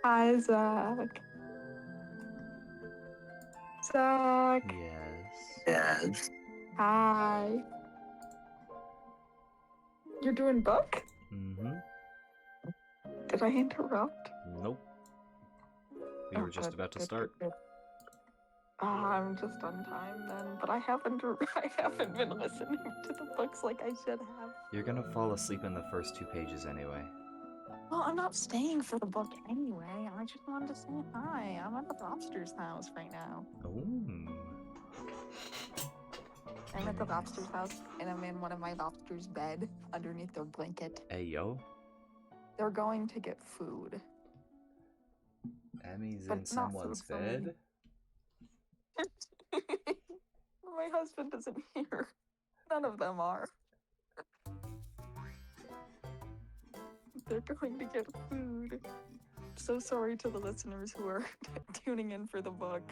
Hi, Zach. Zach. Yes. Yes. Hi. You're doing book? Mm-hmm. Did I interrupt? Nope. We were just about to start. Good. I'm just on time then, but I haven't been listening to the books like I should have. You're gonna fall asleep in the first 2 pages anyway. Well, I'm not staying for the book anyway. I just wanted to say hi. I'm at the lobster's house right now. Ooh. I'm at the lobster's house, and I'm in one of my lobster's bed underneath their blanket. Hey, yo. They're going to get food. Emmy's But in someone's bed? My husband isn't here. None of them are. They're going to get food. So sorry to the listeners who are tuning in for the book.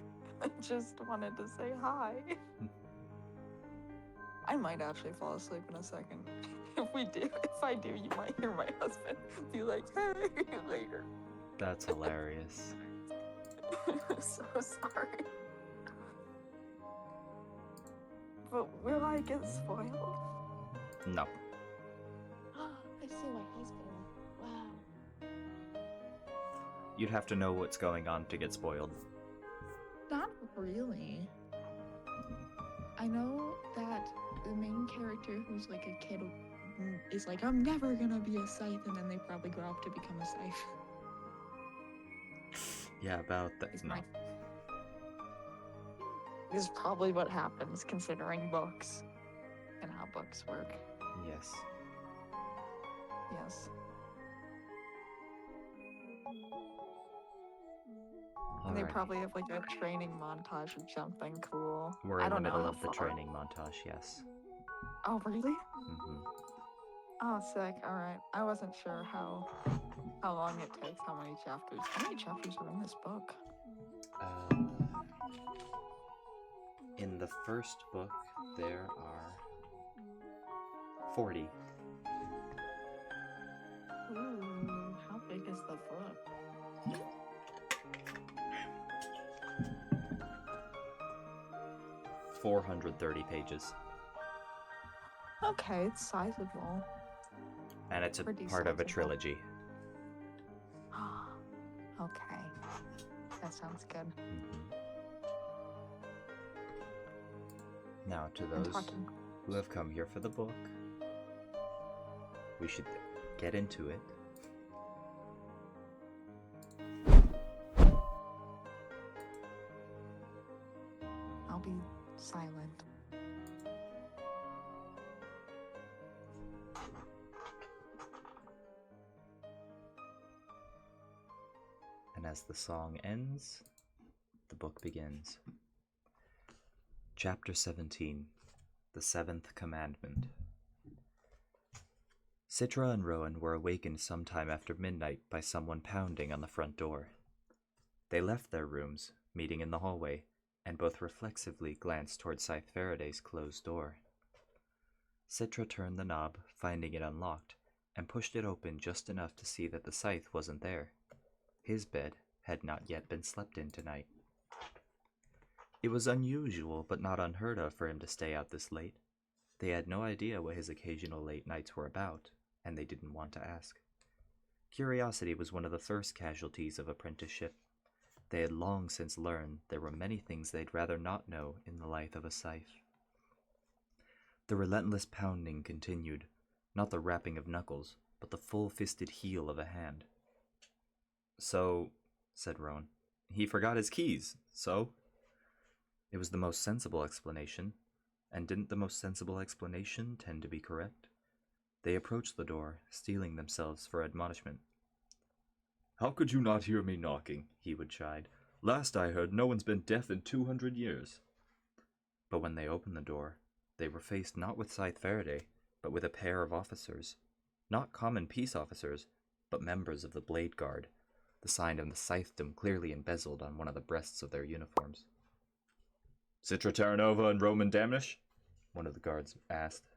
I just wanted to say hi. I might actually fall asleep in a second. If I do, you might hear my husband be like, hey, later. That's hilarious. So sorry. But will I get spoiled? No. I see my husband. Wow. You'd have to know what's going on to get spoiled. Not really. I know that the main character, who's like a kid, is like, I'm never gonna be a Scythe, and then they probably grow up to become a Scythe. Yeah, about that. No. This is probably what happens, considering books and how books work. Yes. Yes. And they probably have like a training montage of something cool. We're in the middle of the training montage, yes. Oh, really? Mm-hmm. Oh, sick. All right. I wasn't sure how long it takes, how many chapters. How many chapters are in this book? In the first book, there are 40. Ooh, how big is the book? 430 pages. Okay, it's sizable. And it's a part of a trilogy. Okay. That sounds good. Mm-hmm. Now, to and those talking. who have come here for the book, we should get into it. I'll be silent. And as the song ends, the book begins. Chapter 17, The Seventh Commandment. Citra and Rowan were awakened sometime after midnight by someone pounding on the front door. They left their rooms, meeting in the hallway, and both reflexively glanced toward Scythe Faraday's closed door. Citra turned the knob, finding it unlocked, and pushed it open just enough to see that the Scythe wasn't there. His bed had not yet been slept in tonight. It was unusual, but not unheard of for him to stay out this late. They had no idea what his occasional late nights were about, and they didn't want to ask. Curiosity was one of the first casualties of apprenticeship. They had long since learned there were many things they'd rather not know in the life of a Scythe. The relentless pounding continued, not the rapping of knuckles, but the full-fisted heel of a hand. "So," said Rowan, "he forgot his keys, so?" It was the most sensible explanation, and didn't the most sensible explanation tend to be correct? They approached the door, steeling themselves for admonishment. "How could you not hear me knocking?" he would chide. "Last I heard, no one's been deaf in 200 years. But when they opened the door, they were faced not with Scythe Faraday, but with a pair of officers. Not common peace officers, but members of the Blade Guard, the sign of the Scythedom clearly embezzled on one of the breasts of their uniforms. "Citra Terranova and Roman Damnish?" one of the guards asked.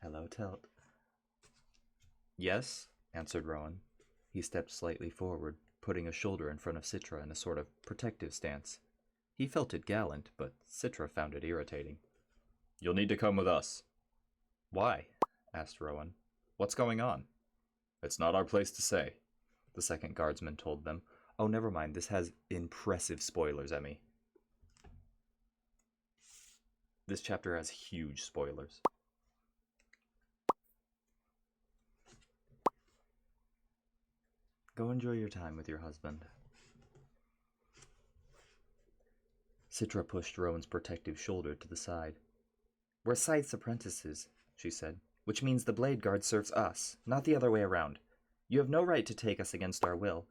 "Hello, Telt." "Yes," answered Rowan. He stepped slightly forward, putting a shoulder in front of Citra in a sort of protective stance. He felt it gallant, but Citra found it irritating. "You'll need to come with us." "Why?" asked Rowan. "What's going on?" "It's not our place to say," the second guardsman told them. "Oh, never mind, this has impressive spoilers, Emmy." This chapter has huge spoilers. Go enjoy your time with your husband. Citra pushed Rowan's protective shoulder to the side. "We're Scythe's apprentices," she said, "which means the Blade Guard serves us, not the other way around. You have no right to take us against our will,"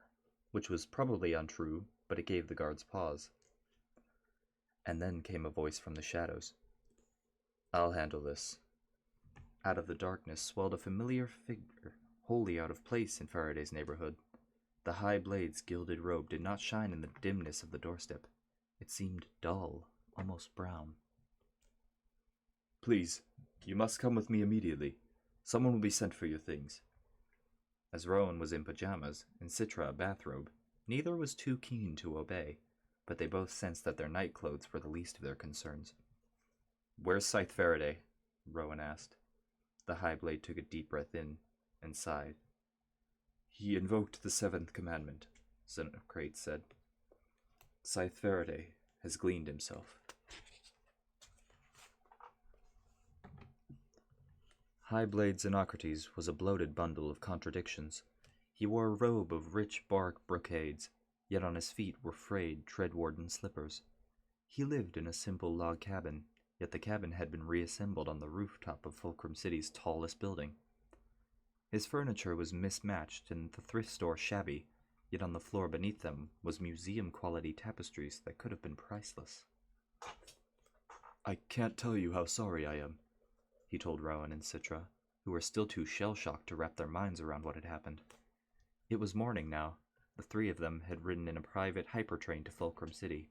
which was probably untrue, but it gave the guards pause. And then came a voice from the shadows. "I'll handle this." Out of the darkness swelled a familiar figure, wholly out of place in Faraday's neighborhood. The high blade's gilded robe did not shine in the dimness of the doorstep. It seemed dull, almost brown. "Please, you must come with me immediately. Someone will be sent for your things." As Rowan was in pajamas, and Citra a bathrobe, neither was too keen to obey, but they both sensed that their night clothes were the least of their concerns. "Where's Scythe Faraday?" Rowan asked. The High Blade took a deep breath in and sighed. "He invoked the seventh commandment," Xenocrate said. "Scythe Faraday has gleaned himself." High Blade Xenocrates was a bloated bundle of contradictions. He wore a robe of rich bark brocades, yet on his feet were frayed, tread-worn slippers. He lived in a simple log cabin, yet the cabin had been reassembled on the rooftop of Fulcrum City's tallest building. His furniture was mismatched and the thrift store shabby, yet on the floor beneath them was museum-quality tapestries that could have been priceless. "I can't tell you how sorry I am," he told Rowan and Citra, who were still too shell-shocked to wrap their minds around what had happened. It was morning now. The three of them had ridden in a private hypertrain to Fulcrum City,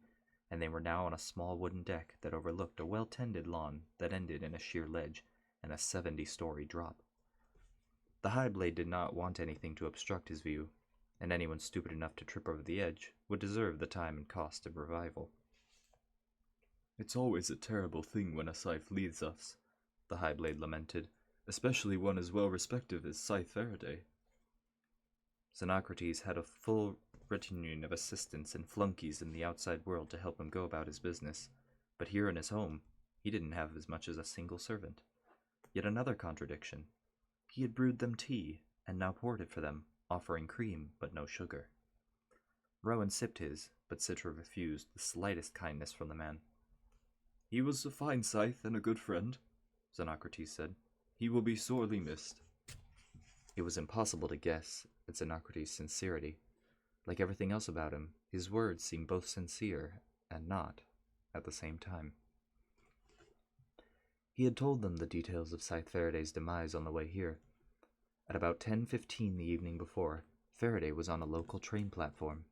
and they were now on a small wooden deck that overlooked a well-tended lawn that ended in a sheer ledge and a 70-story drop. The High Blade did not want anything to obstruct his view, and anyone stupid enough to trip over the edge would deserve the time and cost of revival. "It's always a terrible thing when a Scythe leaves us," the High Blade lamented, "especially one as well-respected as Scythe Faraday." Xenocrates had a full retinue of assistants and flunkies in the outside world to help him go about his business, But here in his home, he didn't have as much as a single servant. Yet another contradiction. He had brewed them tea, and now poured it for them, offering cream but no sugar. Rowan sipped his, but Citra refused the slightest kindness from the man. "He was a fine Scythe and a good friend," Xenocrates said. "He will be sorely missed." It was impossible to guess at Xenocrates' sincerity. Like everything else about him, his words seemed both sincere and not at the same time. He had told them the details of Scythe Faraday's demise on the way here. At about 10:15 the evening before, Faraday was on a local train platform.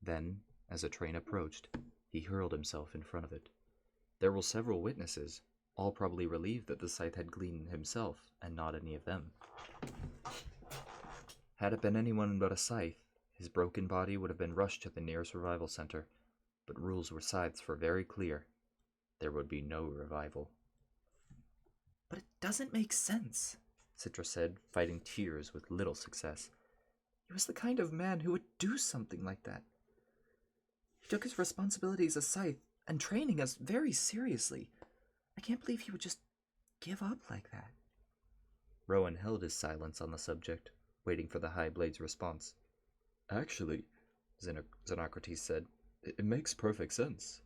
Then, as a train approached, he hurled himself in front of it. There were several witnesses, all probably relieved that the Scythe had gleaned himself and not any of them. Had it been anyone but a Scythe, his broken body would have been rushed to the nearest revival center, but rules were Scythes for very clear. There would be no revival. "But it doesn't make sense," Citra said, fighting tears with little success. "He was the kind of man who would do something like that. He took his responsibilities as Scythe and training us very seriously. I can't believe he would just give up like that." Rowan held his silence on the subject, waiting for the High Blade's response. "Actually," Xenocrates said, "it makes perfect sense."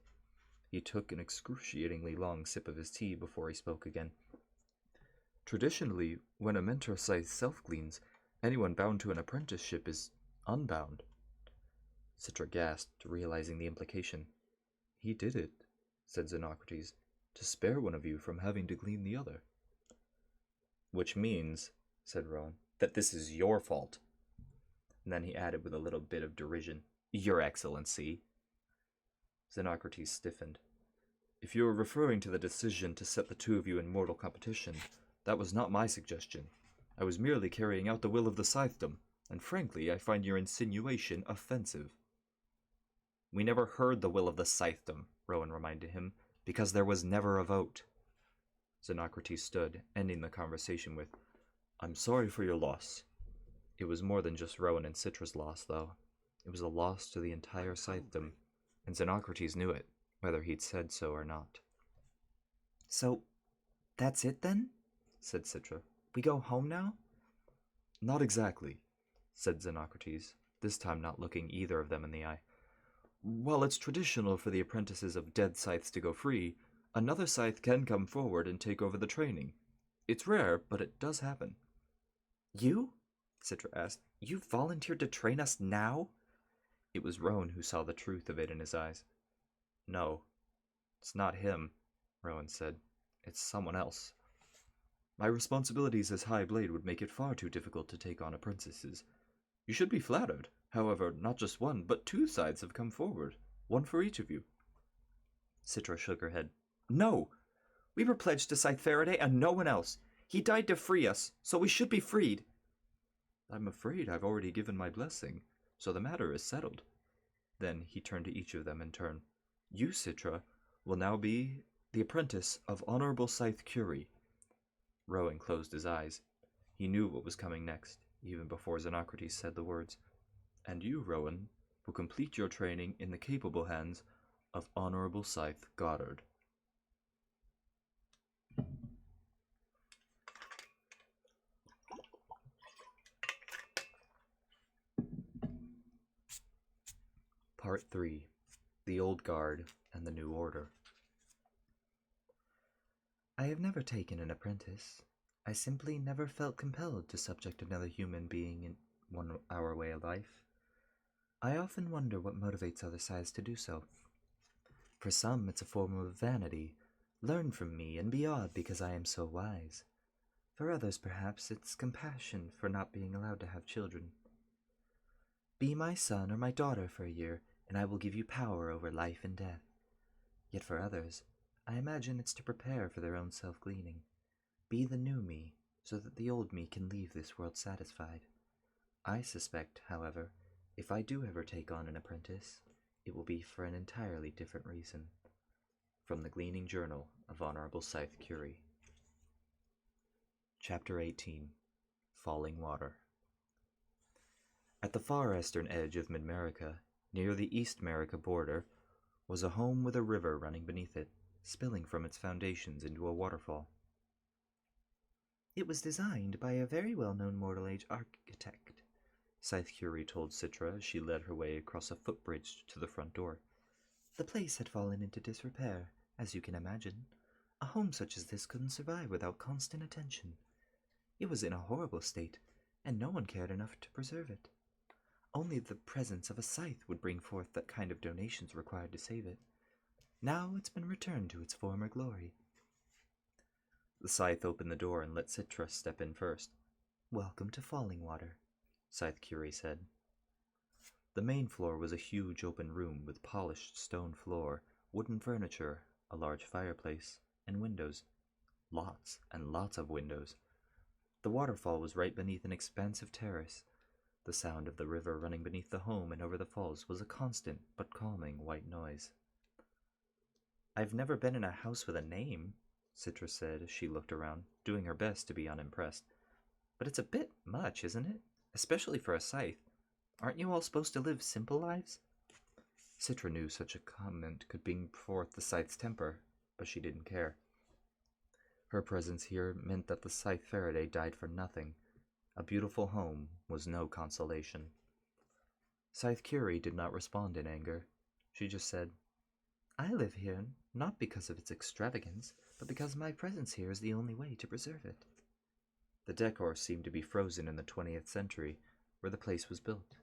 He took an excruciatingly long sip of his tea before he spoke again. "Traditionally, when a mentor Scythe self-gleans, anyone bound to an apprenticeship is unbound." Citra gasped, realizing the implication. "He did it," said Xenocrates, "to spare one of you from having to glean the other." "Which means," said Rowan, "that this is your fault." And then he added with a little bit of derision, "Your Excellency." Xenocrates stiffened. "If you are referring to the decision to set the two of you in mortal competition, that was not my suggestion. I was merely carrying out the will of the Scythedom, and frankly, I find your insinuation offensive." "We never heard the will of the Scythedom," Rowan reminded him, "because there was never a vote." Xenocrates stood, ending the conversation with, "I'm sorry for your loss." It was more than just Rowan and Citra's loss, though. It was a loss to the entire Scythedom, and Xenocrates knew it, whether he'd said so or not. "So, that's it then?" said Citra. "We go home now?" "Not exactly," said Xenocrates, this time not looking either of them in the eye. "While it's traditional for the apprentices of dead Scythes to go free, another Scythe can come forward and take over the training. It's rare, but it does happen." "You?" Citra asked. "You volunteered to train us now?" It was Rowan who saw the truth of it in his eyes. "No, it's not him," Rowan said. "It's someone else. My responsibilities as High Blade would make it far too difficult to take on apprentices. You should be flattered. However, not just one, but two Scythes have come forward, one for each of you." Citra shook her head. "No! We were pledged to Scythe Faraday and no one else. He died to free us, so we should be freed." "I'm afraid I've already given my blessing, so the matter is settled." Then he turned to each of them in turn. "You, Citra, will now be the apprentice of Honorable Scythe Curie." Rowan closed his eyes. He knew what was coming next, even before Xenocrates said the words. "And you, Rowan, will complete your training in the capable hands of Honorable Scythe Goddard." Part 3. The Old Guard and the New Order. I have never taken an apprentice. I simply never felt compelled to subject another human being in our way of life. I often wonder what motivates other Scythes to do so. For some, it's a form of vanity. Learn from me and be odd because I am so wise. For others, perhaps, it's compassion for not being allowed to have children. Be my son or my daughter for a year, and I will give you power over life and death. Yet for others, I imagine it's to prepare for their own self-gleaning. Be the new me, so that the old me can leave this world satisfied. I suspect, however, if I do ever take on an apprentice, it will be for an entirely different reason. From the Gleaning Journal of Honorable Scythe Curie. Chapter 18. Falling Water. At the far eastern edge of Mid-America, near the East America border, was a home with a river running beneath it, spilling from its foundations into a waterfall. It was designed by a very well-known Mortal Age architect, Scythe Curie told Citra as she led her way across a footbridge to the front door. The place had fallen into disrepair, as you can imagine. A home such as this couldn't survive without constant attention. It was in a horrible state, and no one cared enough to preserve it. Only the presence of a scythe would bring forth that kind of donations required to save it. Now it's been returned to its former glory. The scythe opened the door and let Citra step in first. Welcome to Falling Water, Scythe Curie said. The main floor was a huge open room with polished stone floor, wooden furniture, a large fireplace, and windows. Lots and lots of windows. The waterfall was right beneath an expansive terrace. The sound of the river running beneath the home and over the falls was a constant but calming white noise. I've never been in a house with a name, Citra said as she looked around, doing her best to be unimpressed. But it's a bit much, isn't it? Especially for a scythe. Aren't you all supposed to live simple lives? Citra knew such a comment could bring forth the scythe's temper, but she didn't care. Her presence here meant that the Scythe Faraday died for nothing. A beautiful home was no consolation. Scythe Curie did not respond in anger. She just said, I live here not because of its extravagance, but because my presence here is the only way to preserve it. The decor seemed to be frozen in the 20th century, where the place was built.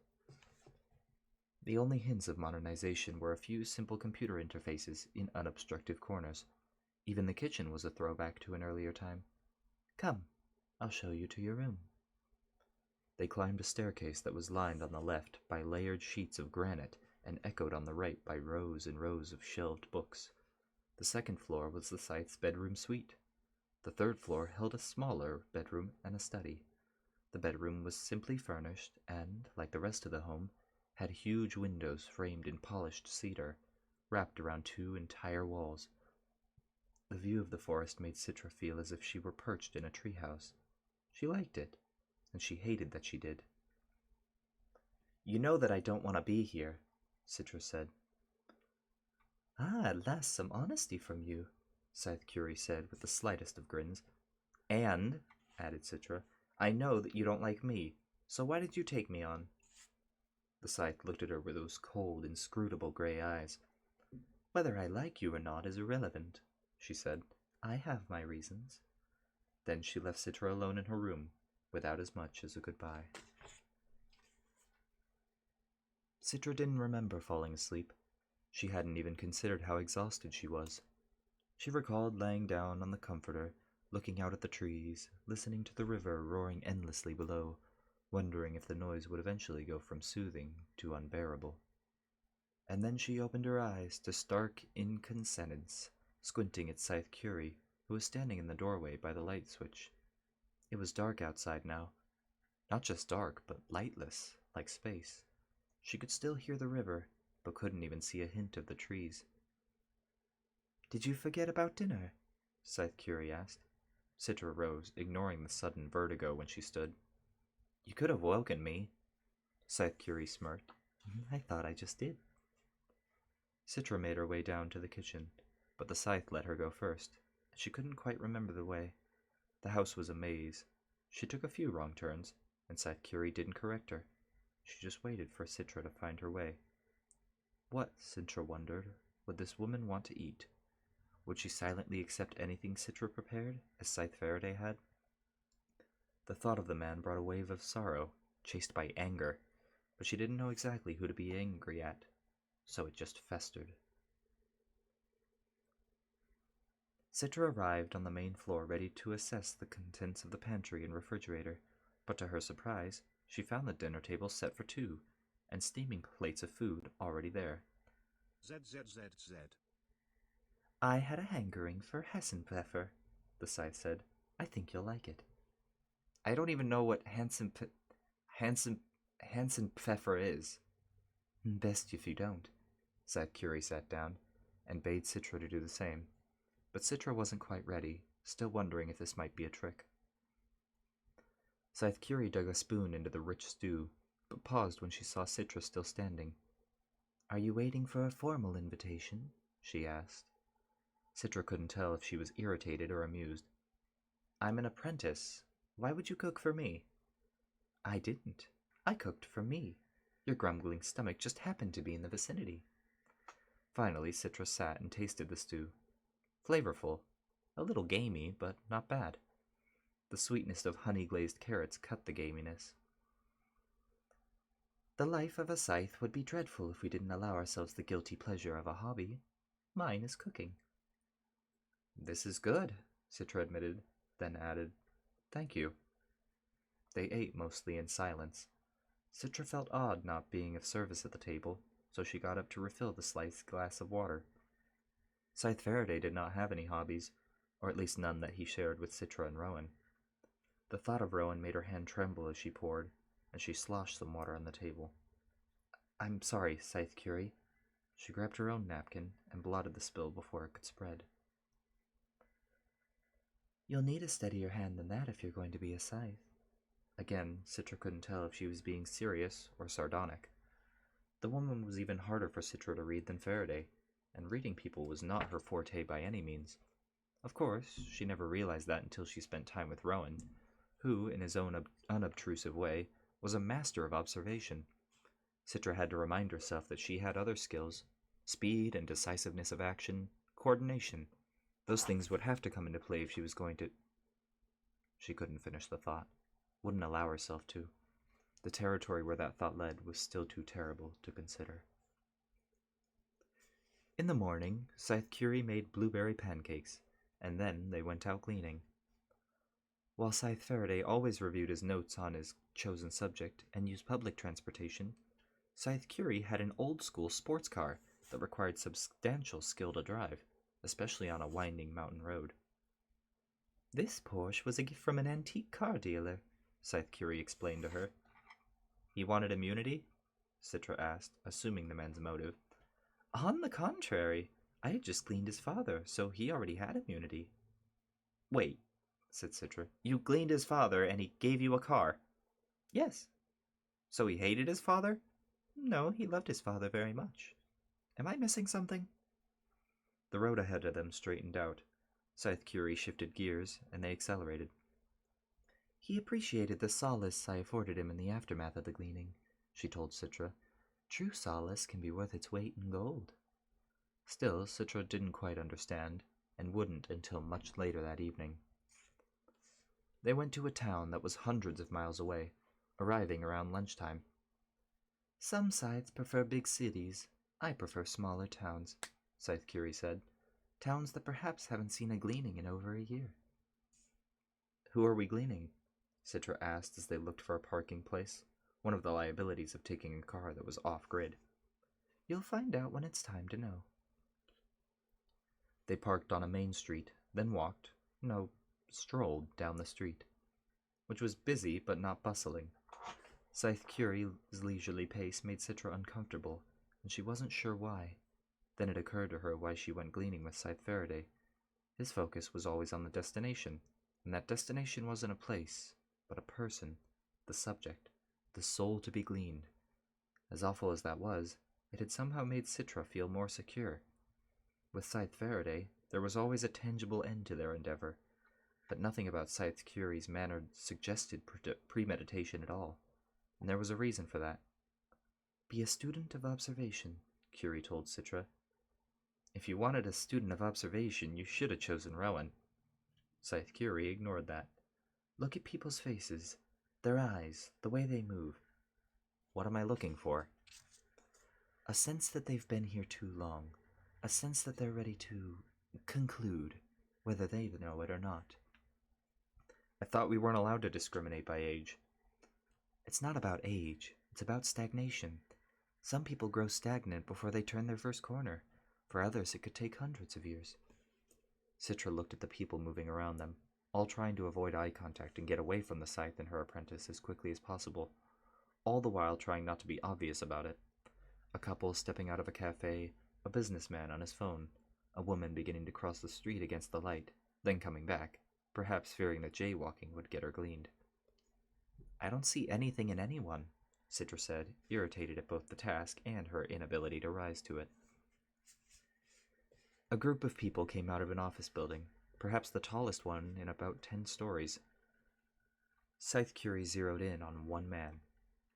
The only hints of modernization were a few simple computer interfaces in unobstructive corners. Even the kitchen was a throwback to an earlier time. Come, I'll show you to your room. They climbed a staircase that was lined on the left by layered sheets of granite and echoed on the right by rows and rows of shelved books. The second floor was the scythe's bedroom suite. The third floor held a smaller bedroom and a study. The bedroom was simply furnished and, like the rest of the home, had huge windows framed in polished cedar, wrapped around 2 entire walls. The view of the forest made Citra feel as if she were perched in a treehouse. She liked it, and she hated that she did. You know that I don't want to be here, Citra said. At last some honesty from you, Scythe Curie said with the slightest of grins. And, added Citra, I know that you don't like me, so why did you take me on? The scythe looked at her with those cold, inscrutable gray eyes. Whether I like you or not is irrelevant, she said. I have my reasons. Then she left Citra alone in her room, without as much as a goodbye. Citra didn't remember falling asleep. She hadn't even considered how exhausted she was. She recalled laying down on the comforter, looking out at the trees, listening to the river roaring endlessly below, wondering if the noise would eventually go from soothing to unbearable. And then she opened her eyes to stark inconscience, squinting at Scythe Curie, who was standing in the doorway by the light switch. It was dark outside now. Not just dark, but lightless, like space. She could still hear the river, but couldn't even see a hint of the trees. Did you forget about dinner? Scythe Curie asked. Citra rose, ignoring the sudden vertigo when she stood. You could have woken me. Scythe Curie smirked. I thought I just did. Citra made her way down to the kitchen, but the scythe let her go first, and she couldn't quite remember the way. The house was a maze. She took a few wrong turns, and Scythe Curie didn't correct her. She just waited for Citra to find her way. What, Citra wondered, would this woman want to eat? Would she silently accept anything Citra prepared, as Scythe Faraday had? The thought of the man brought a wave of sorrow, chased by anger, but she didn't know exactly who to be angry at, so it just festered. Citra arrived on the main floor ready to assess the contents of the pantry and refrigerator, but to her surprise, she found the dinner table set for 2, and steaming plates of food already there. ZZZZ. I had a hankering for Hessenpfeffer, the scythe said. I think you'll like it. I don't even know what Hessenpfeffer is. Best if you don't. Scythe Curie sat down, and bade Citra to do the same. But Citra wasn't quite ready, still wondering if this might be a trick. Scythe Curie dug a spoon into the rich stew, but paused when she saw Citra still standing. Are you waiting for a formal invitation? She asked. Citra couldn't tell if she was irritated or amused. I'm an apprentice. Why would you cook for me? I didn't. I cooked for me. Your grumbling stomach just happened to be in the vicinity. Finally, Citra sat and tasted the stew. Flavorful. A little gamey, but not bad. The sweetness of honey-glazed carrots cut the gaminess. The life of a scythe would be dreadful if we didn't allow ourselves the guilty pleasure of a hobby. Mine is cooking. This is good, Citra admitted, then added, Thank you. They ate mostly in silence. Citra felt odd not being of service at the table, so she got up to refill the sliced glass of water. Scythe Faraday did not have any hobbies, or at least none that he shared with Citra and Rowan. The thought of Rowan made her hand tremble as she poured, and she sloshed some water on the table. I'm sorry, Scythe Curie. She grabbed her own napkin and blotted the spill before it could spread. You'll need a steadier hand than that if you're going to be a scythe. Again, Citra couldn't tell if she was being serious or sardonic. The woman was even harder for Citra to read than Faraday, and reading people was not her forte by any means. Of course, she never realized that until she spent time with Rowan, who, in his own unobtrusive way, was a master of observation. Citra had to remind herself that she had other skills: speed and decisiveness of action, coordination. Those things would have to come into play if she was going to... She couldn't finish the thought. Wouldn't allow herself to. The territory where that thought led was still too terrible to consider. In the morning, Scythe Curie made blueberry pancakes, and then they went out gleaning. While Scythe Faraday always reviewed his notes on his chosen subject and used public transportation, Scythe Curie had an old-school sports car that required substantial skill to drive, especially on a winding mountain road. This Porsche was a gift from an antique car dealer, Scythe Curie explained to her. He wanted immunity? Citra asked, assuming the man's motive. On the contrary, I had just gleaned his father, so he already had immunity. Wait, said Citra. You gleaned his father and he gave you a car? Yes. So he hated his father? No, he loved his father very much. Am I missing something? The road ahead of them straightened out. Scythe Curie shifted gears, and they accelerated. He appreciated the solace I afforded him in the aftermath of the gleaning, she told Citra. True solace can be worth its weight in gold. Still, Citra didn't quite understand, and wouldn't until much later that evening. They went to a town that was hundreds of miles away, arriving around lunchtime. Some scythes prefer big cities. I prefer smaller towns, Scythe Curie said. Towns that perhaps haven't seen a gleaning in over a year. Who are we gleaning? Citra asked as they looked for a parking place, one of the liabilities of taking a car that was off-grid. You'll find out when it's time to know. They parked on a main street, then strolled down the street, which was busy but not bustling. Scythe Curie's leisurely pace made Citra uncomfortable, and she wasn't sure why. Then it occurred to her why she went gleaning with Scythe Faraday. His focus was always on the destination, and that destination wasn't a place, but a person, the subject, the soul to be gleaned. As awful as that was, it had somehow made Citra feel more secure. With Scythe Faraday, there was always a tangible end to their endeavor, but nothing about Scythe Curie's manner suggested premeditation at all, and there was a reason for that. Be a student of observation, Curie told Citra. If you wanted a student of observation, you should have chosen Rowan. Scythe Curie ignored that. Look at people's faces, their eyes, the way they move. What am I looking for? A sense that they've been here too long. A sense that they're ready to conclude, whether they know it or not. I thought we weren't allowed to discriminate by age. It's not about age. It's about stagnation. Some people grow stagnant before they turn their first corner. For others, it could take hundreds of years. Citra looked at the people moving around them, all trying to avoid eye contact and get away from the scythe and her apprentice as quickly as possible, all the while trying not to be obvious about it. A couple stepping out of a cafe, a businessman on his phone, a woman beginning to cross the street against the light, then coming back, perhaps fearing that jaywalking would get her gleaned. I don't see anything in anyone, Citra said, irritated at both the task and her inability to rise to it. A group of people came out of an office building, perhaps the tallest one in about 10 stories. Scythe Curie zeroed in on one man.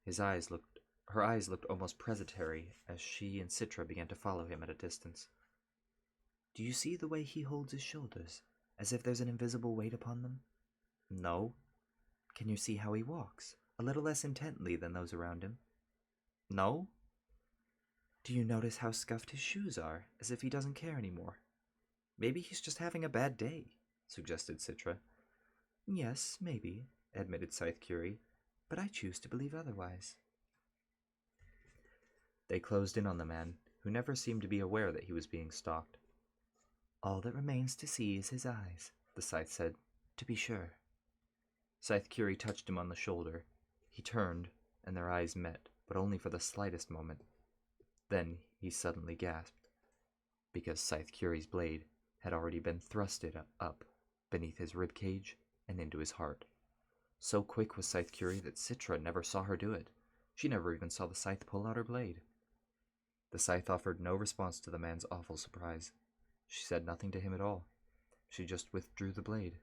Her eyes looked almost predatory as she and Citra began to follow him at a distance. Do you see the way he holds his shoulders, as if there's an invisible weight upon them? No. Can you see how he walks, a little less intently than those around him? No. Do you notice how scuffed his shoes are, as if he doesn't care anymore? Maybe he's just having a bad day, suggested Citra. Yes, maybe, admitted Scythe Curie, but I choose to believe otherwise. They closed in on the man, who never seemed to be aware that he was being stalked. All that remains to see is his eyes, the Scythe said, to be sure. Scythe Curie touched him on the shoulder. He turned, and their eyes met, but only for the slightest moment. Then he suddenly gasped, because Scythe Curie's blade had already been thrusted up beneath his rib cage and into his heart. So quick was Scythe Curie that Citra never saw her do it. She never even saw the Scythe pull out her blade. The Scythe offered no response to the man's awful surprise. She said nothing to him at all. She just withdrew the blade,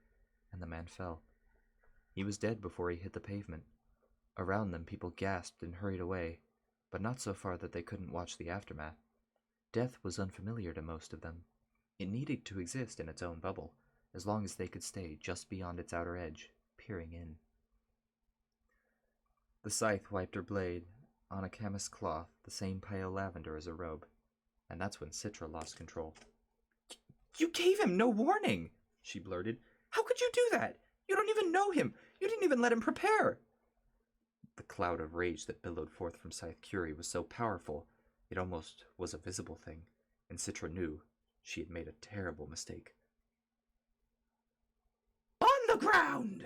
and the man fell. He was dead before he hit the pavement. Around them, people gasped and hurried away, but not so far that they couldn't watch the aftermath. Death was unfamiliar to most of them. It needed to exist in its own bubble, as long as they could stay just beyond its outer edge, peering in. The Scythe wiped her blade on a chemist's cloth, the same pale lavender as her robe, and that's when Citra lost control. You gave him no warning, she blurted. How could you do that? You don't even know him. You didn't even let him prepare. The cloud of rage that billowed forth from Scythe Curie was so powerful, it almost was a visible thing, and Citra knew she had made a terrible mistake. On the ground!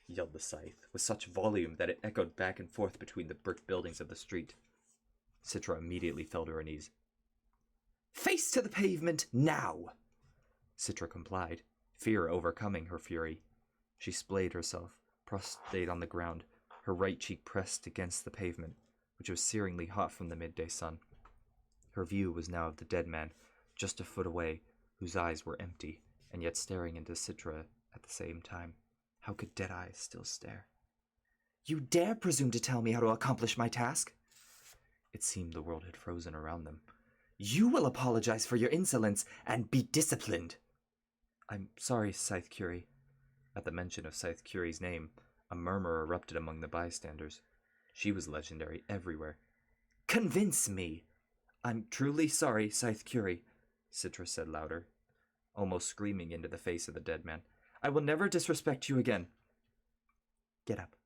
Yelled the Scythe, with such volume that it echoed back and forth between the brick buildings of the street. Citra immediately fell to her knees. Face to the pavement, now! Citra complied, fear overcoming her fury. She splayed herself, prostrate on the ground, her right cheek pressed against the pavement, which was searingly hot from the midday sun. Her view was now of the dead man, just a foot away, whose eyes were empty, and yet staring into Citra at the same time. How could dead eyes still stare? You dare presume to tell me how to accomplish my task? It seemed the world had frozen around them. You will apologize for your insolence and be disciplined. I'm sorry, Scythe Curie. At the mention of Scythe Curie's name, a murmur erupted among the bystanders. She was legendary everywhere. Convince me! I'm truly sorry, Scythe Curie, Citra said louder, almost screaming into the face of the dead man. I will never disrespect you again. Get up.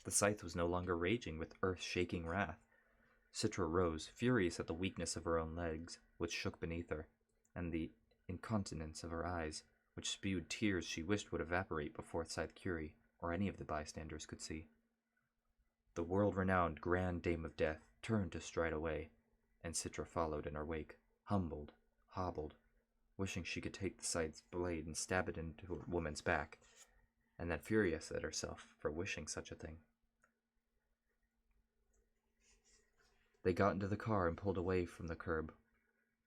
The Scythe was no longer raging with earth-shaking wrath. Citra rose, furious at the weakness of her own legs, which shook beneath her, and the incontinence of her eyes, which spewed tears she wished would evaporate before Scythe Curie or any of the bystanders could see. The world-renowned Grand Dame of Death turned to stride away, and Citra followed in her wake, humbled, hobbled, wishing she could take the Scythe's blade and stab it into a woman's back, and then furious at herself for wishing such a thing. They got into the car and pulled away from the curb.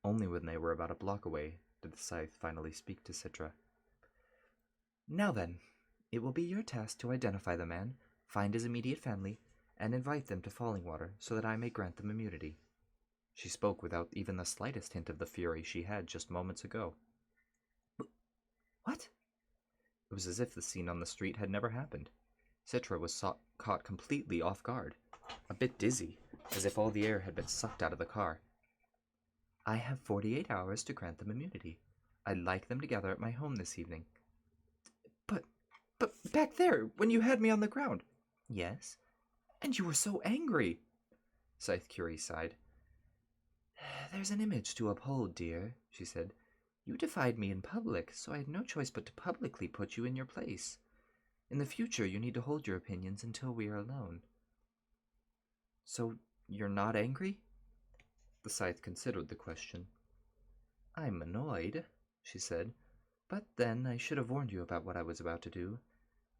Only when they were about a block away did the Scythe finally speak to Citra. Now then, it will be your task to identify the man, find his immediate family, and invite them to Fallingwater so that I may grant them immunity. She spoke without even the slightest hint of the fury she had just moments ago. What? It was as if the scene on the street had never happened. Citra was caught completely off guard, a bit dizzy, as if all the air had been sucked out of the car. I have 48 hours to grant them immunity. I'd like them to gather at my home this evening. But back there, when you had me on the ground. Yes? And you were so angry. Scythe Curie sighed. There's an image to uphold, dear, she said. You defied me in public, so I had no choice but to publicly put you in your place. In the future, you need to hold your opinions until we are alone. So, you're not angry? The Scythe considered the question. I'm annoyed, she said, but then I should have warned you about what I was about to do.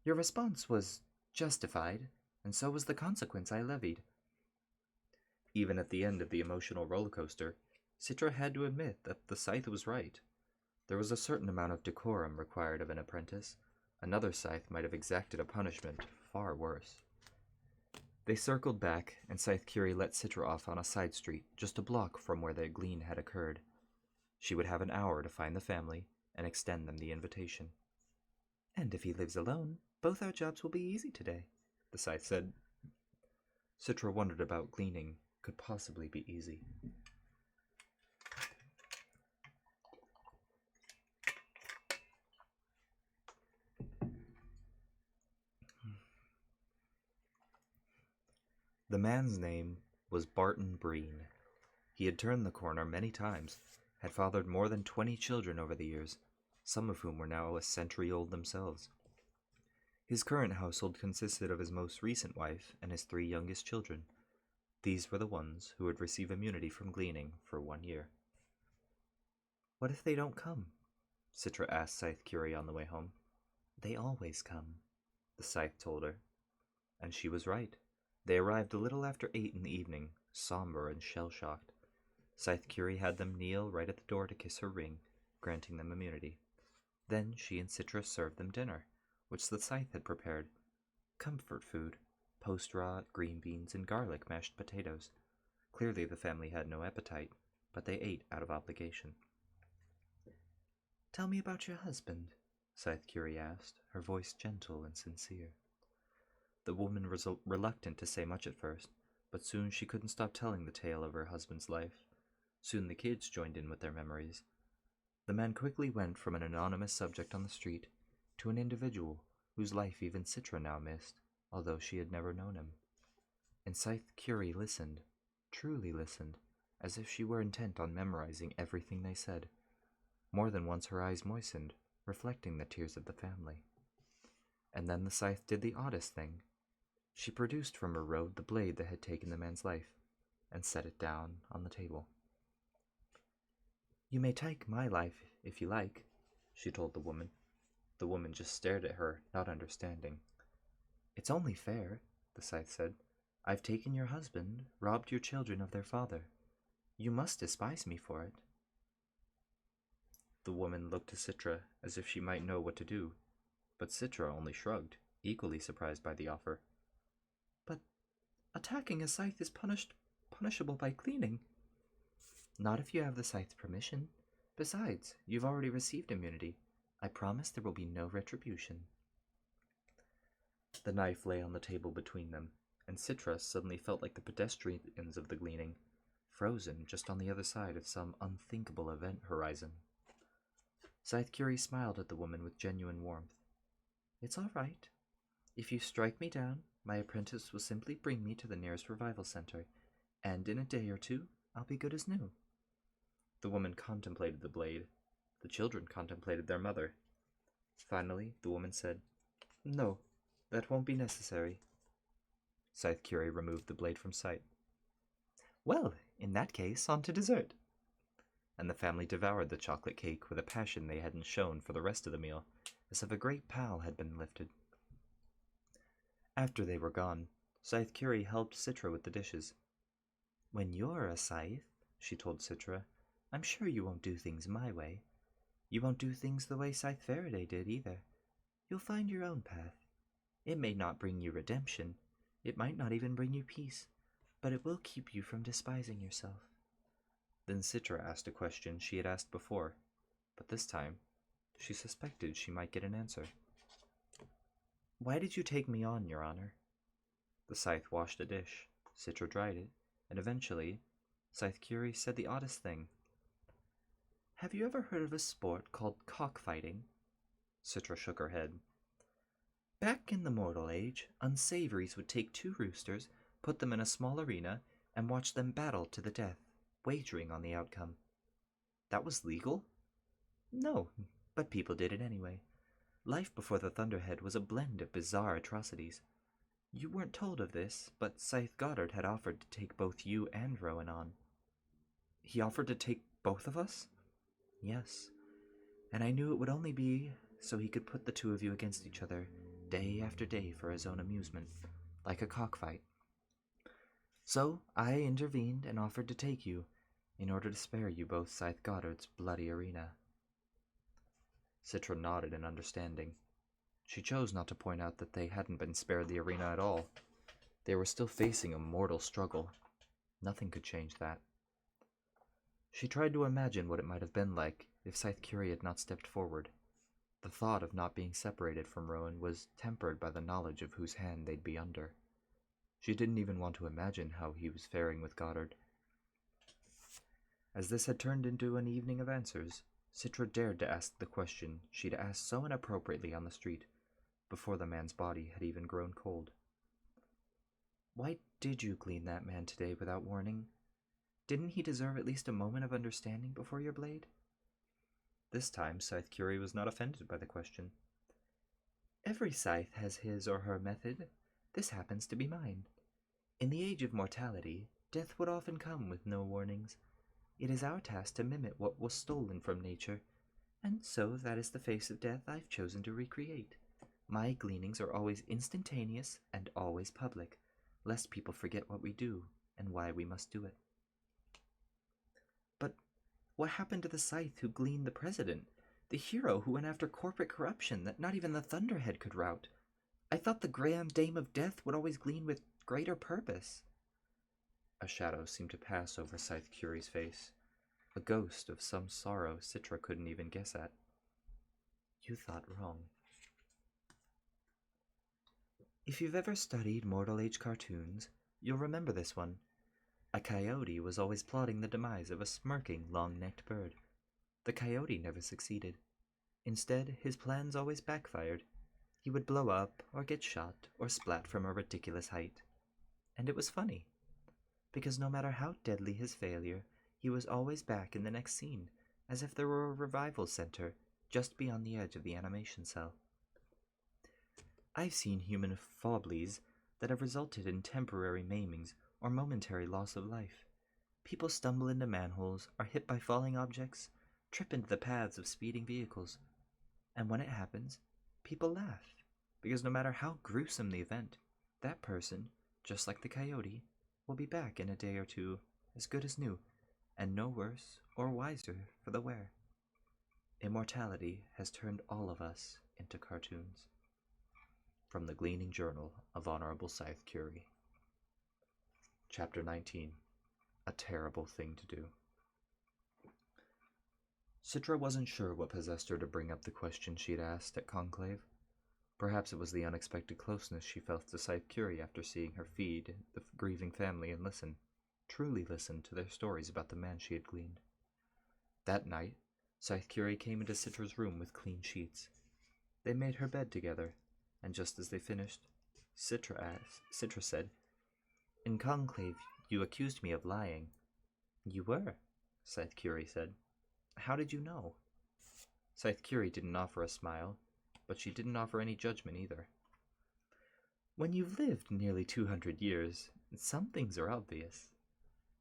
Your response was justified, and so was the consequence I levied. Even at the end of the emotional roller coaster, Citra had to admit that the Scythe was right. There was a certain amount of decorum required of an apprentice. Another Scythe might have exacted a punishment far worse. They circled back, and Scythe Curie let Citra off on a side street just a block from where the glean had occurred. She would have an hour to find the family and extend them the invitation. "And if he lives alone, both our jobs will be easy today," the Scythe said. Citra wondered about gleaning could possibly be easy. The man's name was Barton Breen. He had turned the corner many times, had fathered more than 20 children over the years, some of whom were now a century old themselves. His current household consisted of his most recent wife and his 3 youngest children. These were the ones who would receive immunity from gleaning for 1 year. "What if they don't come?" Citra asked Scythe Curie on the way home. "They always come," the Scythe told her. And she was right. They arrived a little after 8 in the evening, somber and shell-shocked. Scythe Curie had them kneel right at the door to kiss her ring, granting them immunity. Then she and Citra served them dinner, which the Scythe had prepared. Comfort food, post-rot, green beans, and garlic mashed potatoes. Clearly the family had no appetite, but they ate out of obligation. "Tell me about your husband," Scythe Curie asked, her voice gentle and sincere. The woman was reluctant to say much at first, but soon she couldn't stop telling the tale of her husband's life. Soon the kids joined in with their memories. The man quickly went from an anonymous subject on the street to an individual whose life even Citra now missed, although she had never known him. And Scythe Curie listened, truly listened, as if she were intent on memorizing everything they said. More than once her eyes moistened, reflecting the tears of the family. And then the Scythe did the oddest thing. She produced from her robe the blade that had taken the man's life, and set it down on the table. "You may take my life if you like," she told the woman. The woman just stared at her, not understanding. "It's only fair," the Scythe said. "I've taken your husband, robbed your children of their father. You must despise me for it." The woman looked to Citra as if she might know what to do, but Citra only shrugged, equally surprised by the offer. "But attacking a Scythe is punishable by cleaning." "Not if you have the Scythe's permission. Besides, you've already received immunity. I promise there will be no retribution." The knife lay on the table between them, and Citra suddenly felt like the pedestrians of the gleaning, frozen just on the other side of some unthinkable event horizon. Scythe Curie smiled at the woman with genuine warmth. "It's all right. If you strike me down, my apprentice will simply bring me to the nearest revival center, and in a day or 2, I'll be good as new." The woman contemplated the blade. The children contemplated their mother. Finally, the woman said, "No, that won't be necessary." Scythe Curie removed the blade from sight. "Well, in that case, on to dessert." And the family devoured the chocolate cake with a passion they hadn't shown for the rest of the meal, as if a great pall had been lifted. After they were gone, Scythe Curie helped Citra with the dishes. "When you're a Scythe," she told Citra, "I'm sure you won't do things my way. You won't do things the way Scythe Faraday did either. You'll find your own path. It may not bring you redemption, it might not even bring you peace, but it will keep you from despising yourself." Then Citra asked a question she had asked before, but this time she suspected she might get an answer. "Why did you take me on, Your Honor?" The Scythe washed a dish, Citra dried it, and eventually Scythe Curie said the oddest thing. "Have you ever heard of a sport called cockfighting?" Citra shook her head. "Back in the Mortal Age, unsavories would take 2 roosters, put them in a small arena, and watch them battle to the death, wagering on the outcome." "That was legal?" "No, but people did it anyway. Life before the Thunderhead was a blend of bizarre atrocities. You weren't told of this, but Scythe Goddard had offered to take both you and Rowan on." "He offered to take both of us?" "Yes, and I knew it would only be so he could put the 2 of you against each other, day after day for his own amusement, like a cockfight. So I intervened and offered to take you, in order to spare you both Scythe Goddard's bloody arena. Citra nodded in understanding. She chose not to point out that they hadn't been spared the arena at all. They were still facing a mortal struggle. Nothing could change that. She tried to imagine what it might have been like if Scythe Curie had not stepped forward. The thought of not being separated from Rowan was tempered by the knowledge of whose hand they'd be under. She didn't even want to imagine how he was faring with Goddard. As this had turned into an evening of answers, Citra dared to ask the question she'd asked so inappropriately on the street, before the man's body had even grown cold. Why did you glean that man today without warning? Didn't he deserve at least a moment of understanding before your blade? This time, Scythe Curie was not offended by the question. Every scythe has his or her method. This happens to be mine. In the age of mortality, death would often come with no warnings. It is our task to mimic what was stolen from nature, and so that is the face of death I've chosen to recreate. My gleanings are always instantaneous and always public, lest people forget what we do and why we must do it. But what happened to the scythe who gleaned the president, the hero who went after corporate corruption that not even the Thunderhead could rout? I thought the Grand Dame of Death would always glean with greater purpose. A shadow seemed to pass over Scythe Curie's face, a ghost of some sorrow Citra couldn't even guess at. You thought wrong. If you've ever studied Mortal Age cartoons, you'll remember this one. A coyote was always plotting the demise of a smirking, long-necked bird. The coyote never succeeded. Instead, his plans always backfired. He would blow up, or get shot, or splat from a ridiculous height. And it was funny, because no matter how deadly his failure, he was always back in the next scene, as if there were a revival center just beyond the edge of the animation cell. I've seen human foibles that have resulted in temporary maimings or momentary loss of life. People stumble into manholes, are hit by falling objects, trip into the paths of speeding vehicles. And when it happens, people laugh, because no matter how gruesome the event, that person, just like the coyote, will be back in a day or two, as good as new, and no worse or wiser for the wear. Immortality has turned all of us into cartoons. From the Gleaning Journal of Honorable Scythe Curie. Chapter 19. A Terrible Thing to Do. Citra wasn't sure what possessed her to bring up the question she'd asked at Conclave. Perhaps it was the unexpected closeness she felt to Scythe Curie after seeing her feed the grieving family and truly listen to their stories about the man she had gleaned. That night, Scythe Curie came into Citra's room with clean sheets. They made her bed together, and just as they finished, Citra said, In Conclave, you accused me of lying. You were, Scythe Curie said. How did you know? Scythe Curie didn't offer a smile, but she didn't offer any judgment either. When you've lived nearly 200 years, some things are obvious.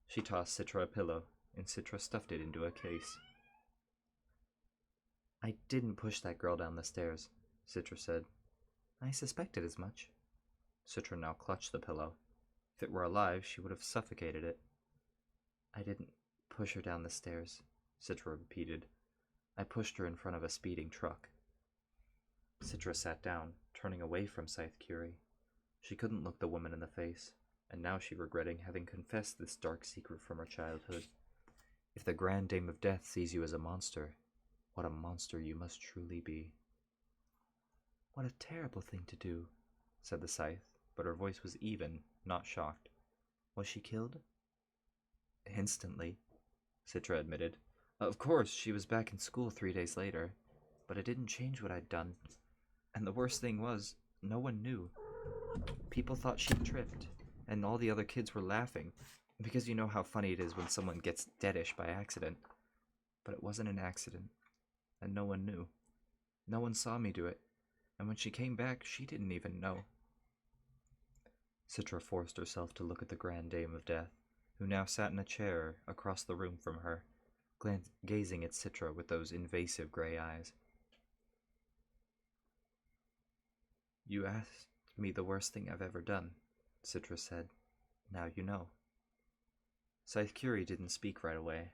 She tossed Citra a pillow, and Citra stuffed it into a case. I didn't push that girl down the stairs, Citra said. I suspected as much. Citra now clutched the pillow. If it were alive, she would have suffocated it. I didn't push her down the stairs, Citra repeated. I pushed her in front of a speeding truck. Citra sat down, turning away from Scythe Curie. She couldn't look the woman in the face, and now she regretted having confessed this dark secret from her childhood. If the Grand Dame of Death sees you as a monster, what a monster you must truly be. What a terrible thing to do, said the Scythe, but her voice was even, not shocked. Was she killed? Instantly, Citra admitted. Of course, she was back in school 3 days later, but it didn't change what I'd done. And the worst thing was, no one knew. People thought she'd tripped, and all the other kids were laughing, because you know how funny it is when someone gets deadish by accident. But it wasn't an accident, and no one knew. No one saw me do it, and when she came back, she didn't even know. Citra forced herself to look at the Grand Dame of Death, who now sat in a chair across the room from her, gazing at Citra with those invasive gray eyes. You asked me the worst thing I've ever done, Citra said. Now you know. Scythe Curie didn't speak right away.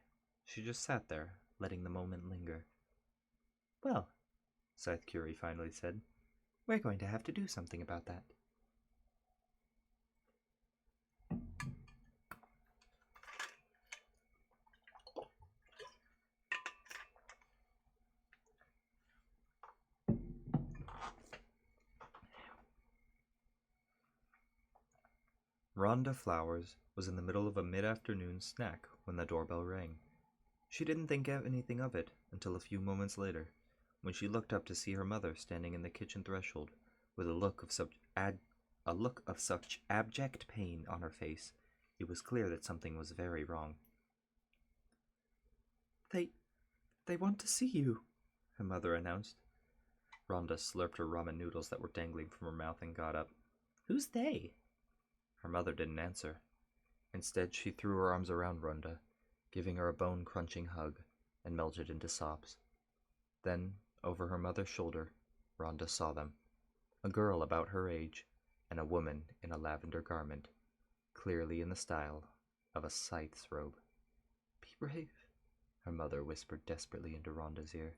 She just sat there, letting the moment linger. Well, Scythe Curie finally said, we're going to have to do something about that. Rhonda Flowers was in the middle of a mid-afternoon snack when the doorbell rang. She didn't think anything of it until a few moments later, when she looked up to see her mother standing in the kitchen threshold with a look of such abject pain on her face. It was clear that something was very wrong. They want to see you, her mother announced. Rhonda slurped her ramen noodles that were dangling from her mouth and got up. Who's they? Her mother didn't answer. Instead, she threw her arms around Rhonda, giving her a bone-crunching hug, and melted into sobs. Then, over her mother's shoulder, Rhonda saw them. A girl about her age, and a woman in a lavender garment, clearly in the style of a Scythe's robe. Be brave, her mother whispered desperately into Rhonda's ear.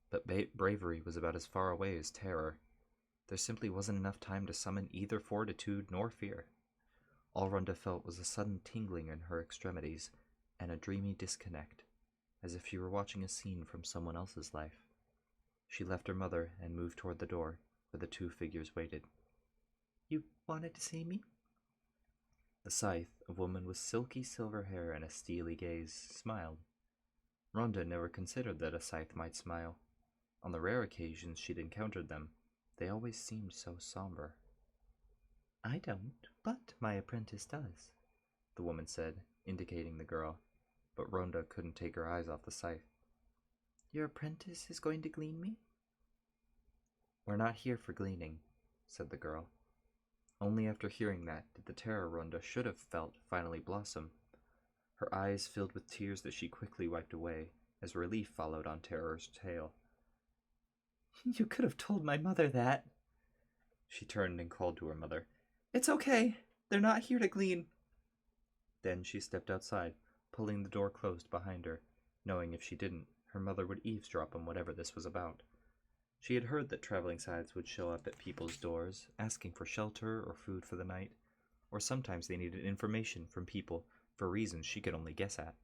But bravery was about as far away as terror. There simply wasn't enough time to summon either fortitude nor fear. All Rhonda felt was a sudden tingling in her extremities and a dreamy disconnect, as if she were watching a scene from someone else's life. She left her mother and moved toward the door, where the two figures waited. You wanted to see me? The Scythe, a woman with silky silver hair and a steely gaze, smiled. Rhonda never considered that a Scythe might smile. On the rare occasions she'd encountered them, they always seemed so somber. I don't, but my apprentice does, the woman said, indicating the girl, but Rhonda couldn't take her eyes off the Scythe. Your apprentice is going to glean me? We're not here for gleaning, said the girl. Only after hearing that did the terror Rhonda should have felt finally blossom. Her eyes filled with tears that she quickly wiped away, as relief followed on terror's tail. You could have told my mother that. She turned and called to her mother. It's okay. They're not here to glean. Then she stepped outside, pulling the door closed behind her, knowing if she didn't, her mother would eavesdrop on whatever this was about. She had heard that traveling Scythes would show up at people's doors, asking for shelter or food for the night, or sometimes they needed information from people for reasons she could only guess at.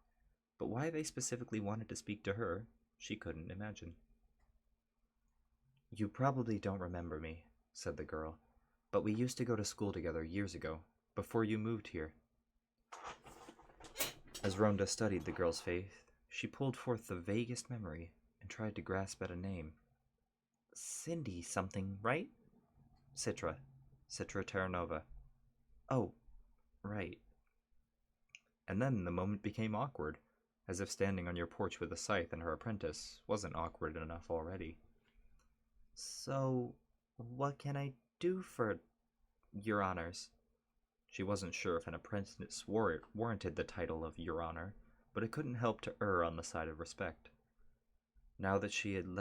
But why they specifically wanted to speak to her, she couldn't imagine. You probably don't remember me, said the girl, but we used to go to school together years ago, before you moved here. As Rhonda studied the girl's face, she pulled forth the vaguest memory and tried to grasp at a name. Cindy something, right? Citra Terranova. Oh, right. And then the moment became awkward, as if standing on your porch with a Scythe and her apprentice wasn't awkward enough already. So, what can I do for your honors? She wasn't sure if an apprentice warranted the title of Your Honor, but it couldn't help to err on the side of respect. Now that she had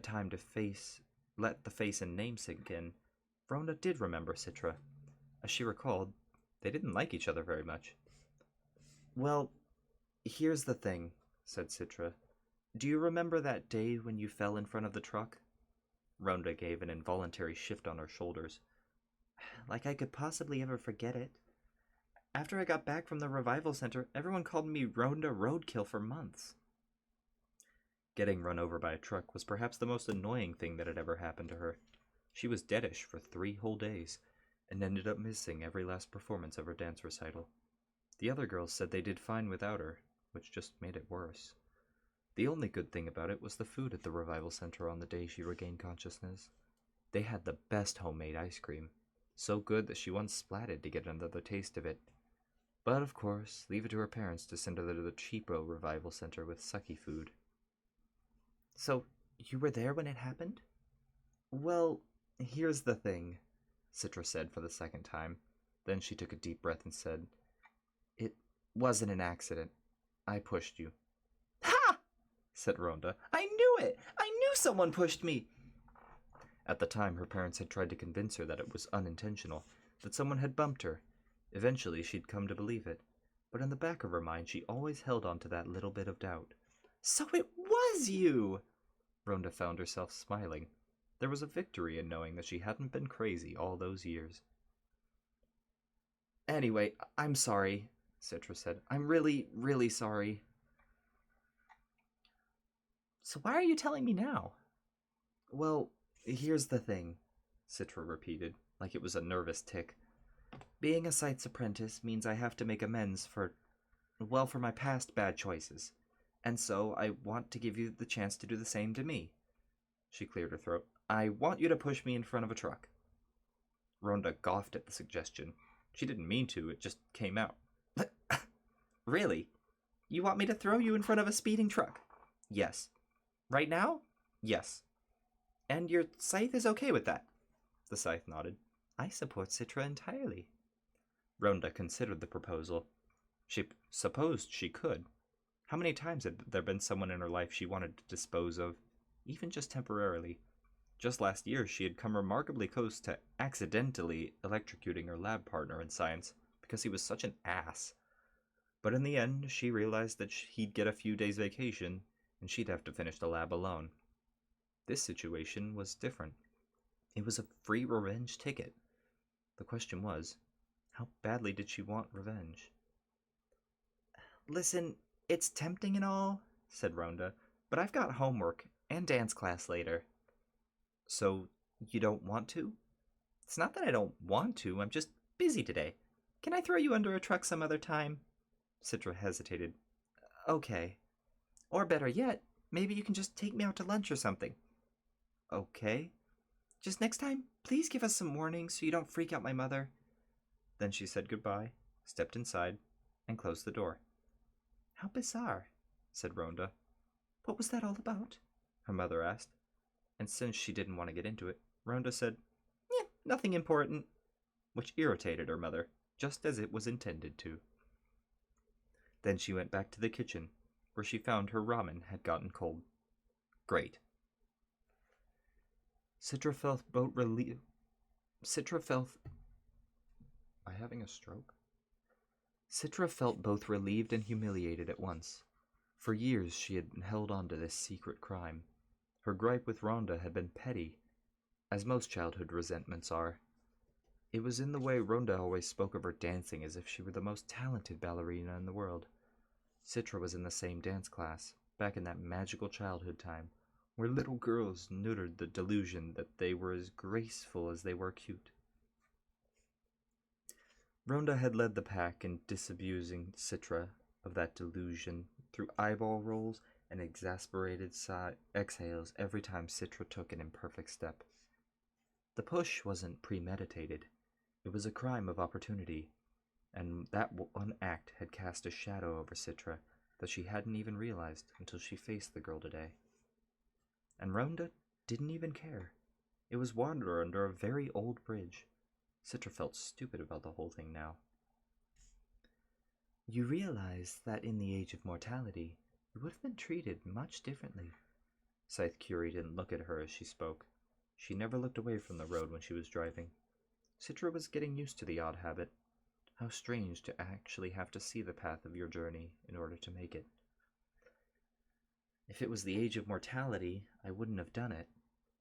time to let the face and name sink in, Rhonda did remember Citra. As she recalled, they didn't like each other very much. Well, here's the thing, said Citra. Do you remember that day when you fell in front of the truck? Rhonda gave an involuntary shift on her shoulders. Like I could possibly ever forget it. After I got back from the revival center, everyone called me Rhonda Roadkill for months. Getting run over by a truck was perhaps the most annoying thing that had ever happened to her. She was deadish for 3 whole days, and ended up missing every last performance of her dance recital. The other girls said they did fine without her, which just made it worse. The only good thing about it was the food at the revival center on the day she regained consciousness. They had the best homemade ice cream, so good that she once splatted to get another taste of it. But of course, leave it to her parents to send her to the cheapo revival center with sucky food. So, you were there when it happened? Well, here's the thing, Citra said for the second time. Then she took a deep breath and said, It wasn't an accident. I pushed you. Ha! Said Rhonda. I knew it! I knew someone pushed me! At the time, her parents had tried to convince her that it was unintentional, that someone had bumped her. Eventually, she'd come to believe it, but in the back of her mind, she always held on to that little bit of doubt. So it was you! Rhonda found herself smiling. There was a victory in knowing that she hadn't been crazy all those years. Anyway, I'm sorry, Citra said. I'm really, really sorry. So why are you telling me now? Well, here's the thing, Citra repeated, like it was a nervous tic. Being a Scythe's apprentice means I have to make amends for my past bad choices. And so I want to give you the chance to do the same to me. She cleared her throat. I want you to push me in front of a truck. Rhonda scoffed at the suggestion. She didn't mean to, it just came out. Really? You want me to throw you in front of a speeding truck? Yes. Right now? Yes. And your Scythe is okay with that? The Scythe nodded. I support Citra entirely. Rhonda considered the proposal. She supposed she could. How many times had there been someone in her life she wanted to dispose of, even just temporarily? Just last year, she had come remarkably close to accidentally electrocuting her lab partner in science because he was such an ass. But in the end, she realized that he'd get a few days vacation, and she'd have to finish the lab alone. This situation was different. It was a free revenge ticket. The question was, how badly did she want revenge? Listen, it's tempting and all, said Rhonda, but I've got homework and dance class later. So, you don't want to? It's not that I don't want to, I'm just busy today. Can I throw you under a truck some other time? Citra hesitated. Okay. Or better yet, maybe you can just take me out to lunch or something. Okay. Just next time, please give us some warning so you don't freak out my mother. Then she said goodbye, stepped inside, and closed the door. How bizarre, said Rhonda. What was that all about? Her mother asked. And since she didn't want to get into it, Rhonda said, nothing important, which irritated her mother, just as it was intended to. Then she went back to the kitchen, where she found her ramen had gotten cold. Great. Citra felt both relieved. Am I having a stroke? Citra felt both relieved and humiliated at once. For years she had held on to this secret crime. Her gripe with Rhonda had been petty, as most childhood resentments are. It was in the way Rhonda always spoke of her dancing as if she were the most talented ballerina in the world. Citra was in the same dance class, back in that magical childhood time, where little girls nurtured the delusion that they were as graceful as they were cute. Rhonda had led the pack in disabusing Citra of that delusion through eyeball rolls and exasperated exhales every time Citra took an imperfect step. The push wasn't premeditated. It was a crime of opportunity, and that one act had cast a shadow over Citra that she hadn't even realized until she faced the girl today. And Rhonda didn't even care. It was water under a very old bridge. Citra felt stupid about the whole thing now. You realize that in the age of mortality, you would have been treated much differently. Scythe Curie didn't look at her as she spoke. She never looked away from the road when she was driving. Citra was getting used to the odd habit. How strange to actually have to see the path of your journey in order to make it. If it was the age of mortality, I wouldn't have done it,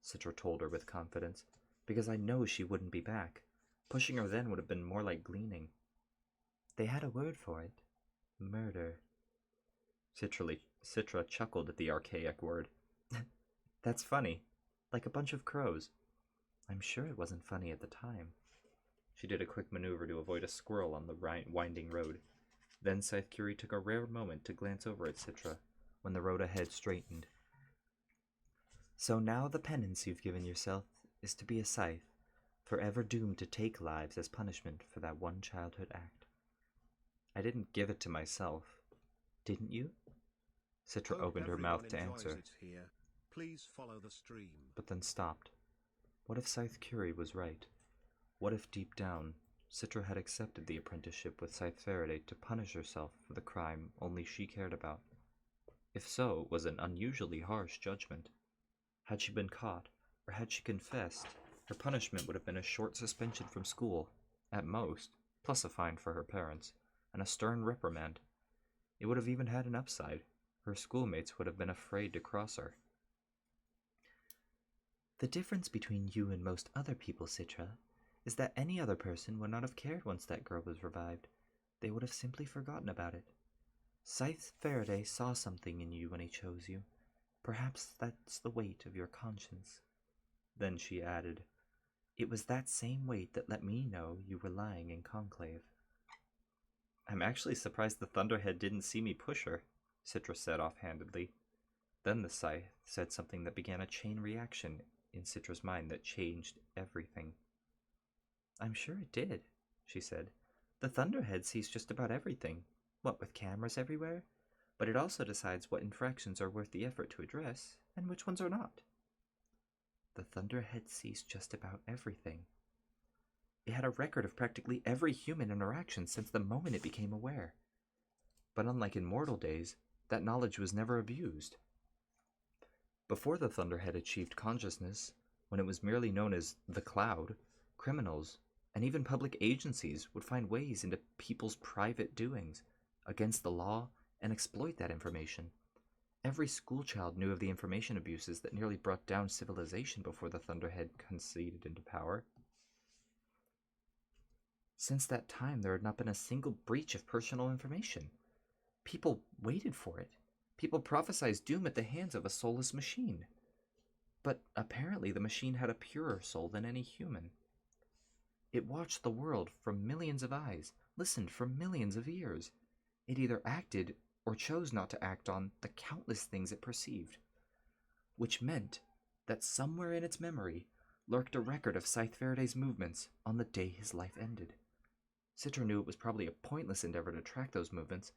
Citra told her with confidence, because I know she wouldn't be back. Pushing her then would have been more like gleaning. They had a word for it. Murder. Citra chuckled at the archaic word. That's funny. Like a bunch of crows. I'm sure it wasn't funny at the time. She did a quick maneuver to avoid a squirrel on the winding road. Then Scythe Curie took a rare moment to glance over at Citra when the road ahead straightened. So now the penance you've given yourself is to be a Scythe, forever doomed to take lives as punishment for that one childhood act. I didn't give it to myself. Didn't you? Citra opened her mouth to answer. Please follow the stream. But then stopped. What if Scythe Curie was right? What if deep down, Citra had accepted the apprenticeship with Scythe Faraday to punish herself for the crime only she cared about? If so, it was an unusually harsh judgment. Had she been caught, or had she confessed, her punishment would have been a short suspension from school, at most, plus a fine for her parents, and a stern reprimand. It would have even had an upside. Her schoolmates would have been afraid to cross her. The difference between you and most other people, Citra, is that any other person would not have cared once that girl was revived. They would have simply forgotten about it. Scythe Faraday saw something in you when he chose you. Perhaps that's the weight of your conscience. Then she added, "It was that same weight that let me know you were lying in conclave." "I'm actually surprised the Thunderhead didn't see me push her," Citra said offhandedly. Then the Scythe said something that began a chain reaction in Citra's mind that changed everything. "I'm sure it did," she said. "The Thunderhead sees just about everything, what with cameras everywhere, but it also decides what infractions are worth the effort to address and which ones are not." The Thunderhead sees just about everything. It had a record of practically every human interaction since the moment it became aware. But unlike in mortal days, that knowledge was never abused. Before the Thunderhead achieved consciousness, when it was merely known as the Cloud, criminals, and even public agencies would find ways into people's private doings, against the law, and exploit that information. Every schoolchild knew of the information abuses that nearly brought down civilization before the Thunderhead conceded into power. Since that time, there had not been a single breach of personal information. People waited for it. People prophesied doom at the hands of a soulless machine. But apparently the machine had a purer soul than any human. It watched the world from millions of eyes, listened for millions of ears. It either acted or chose not to act on the countless things it perceived, which meant that somewhere in its memory lurked a record of Scythe Faraday's movements on the day his life ended. Citra knew it was probably a pointless endeavor to track those movements,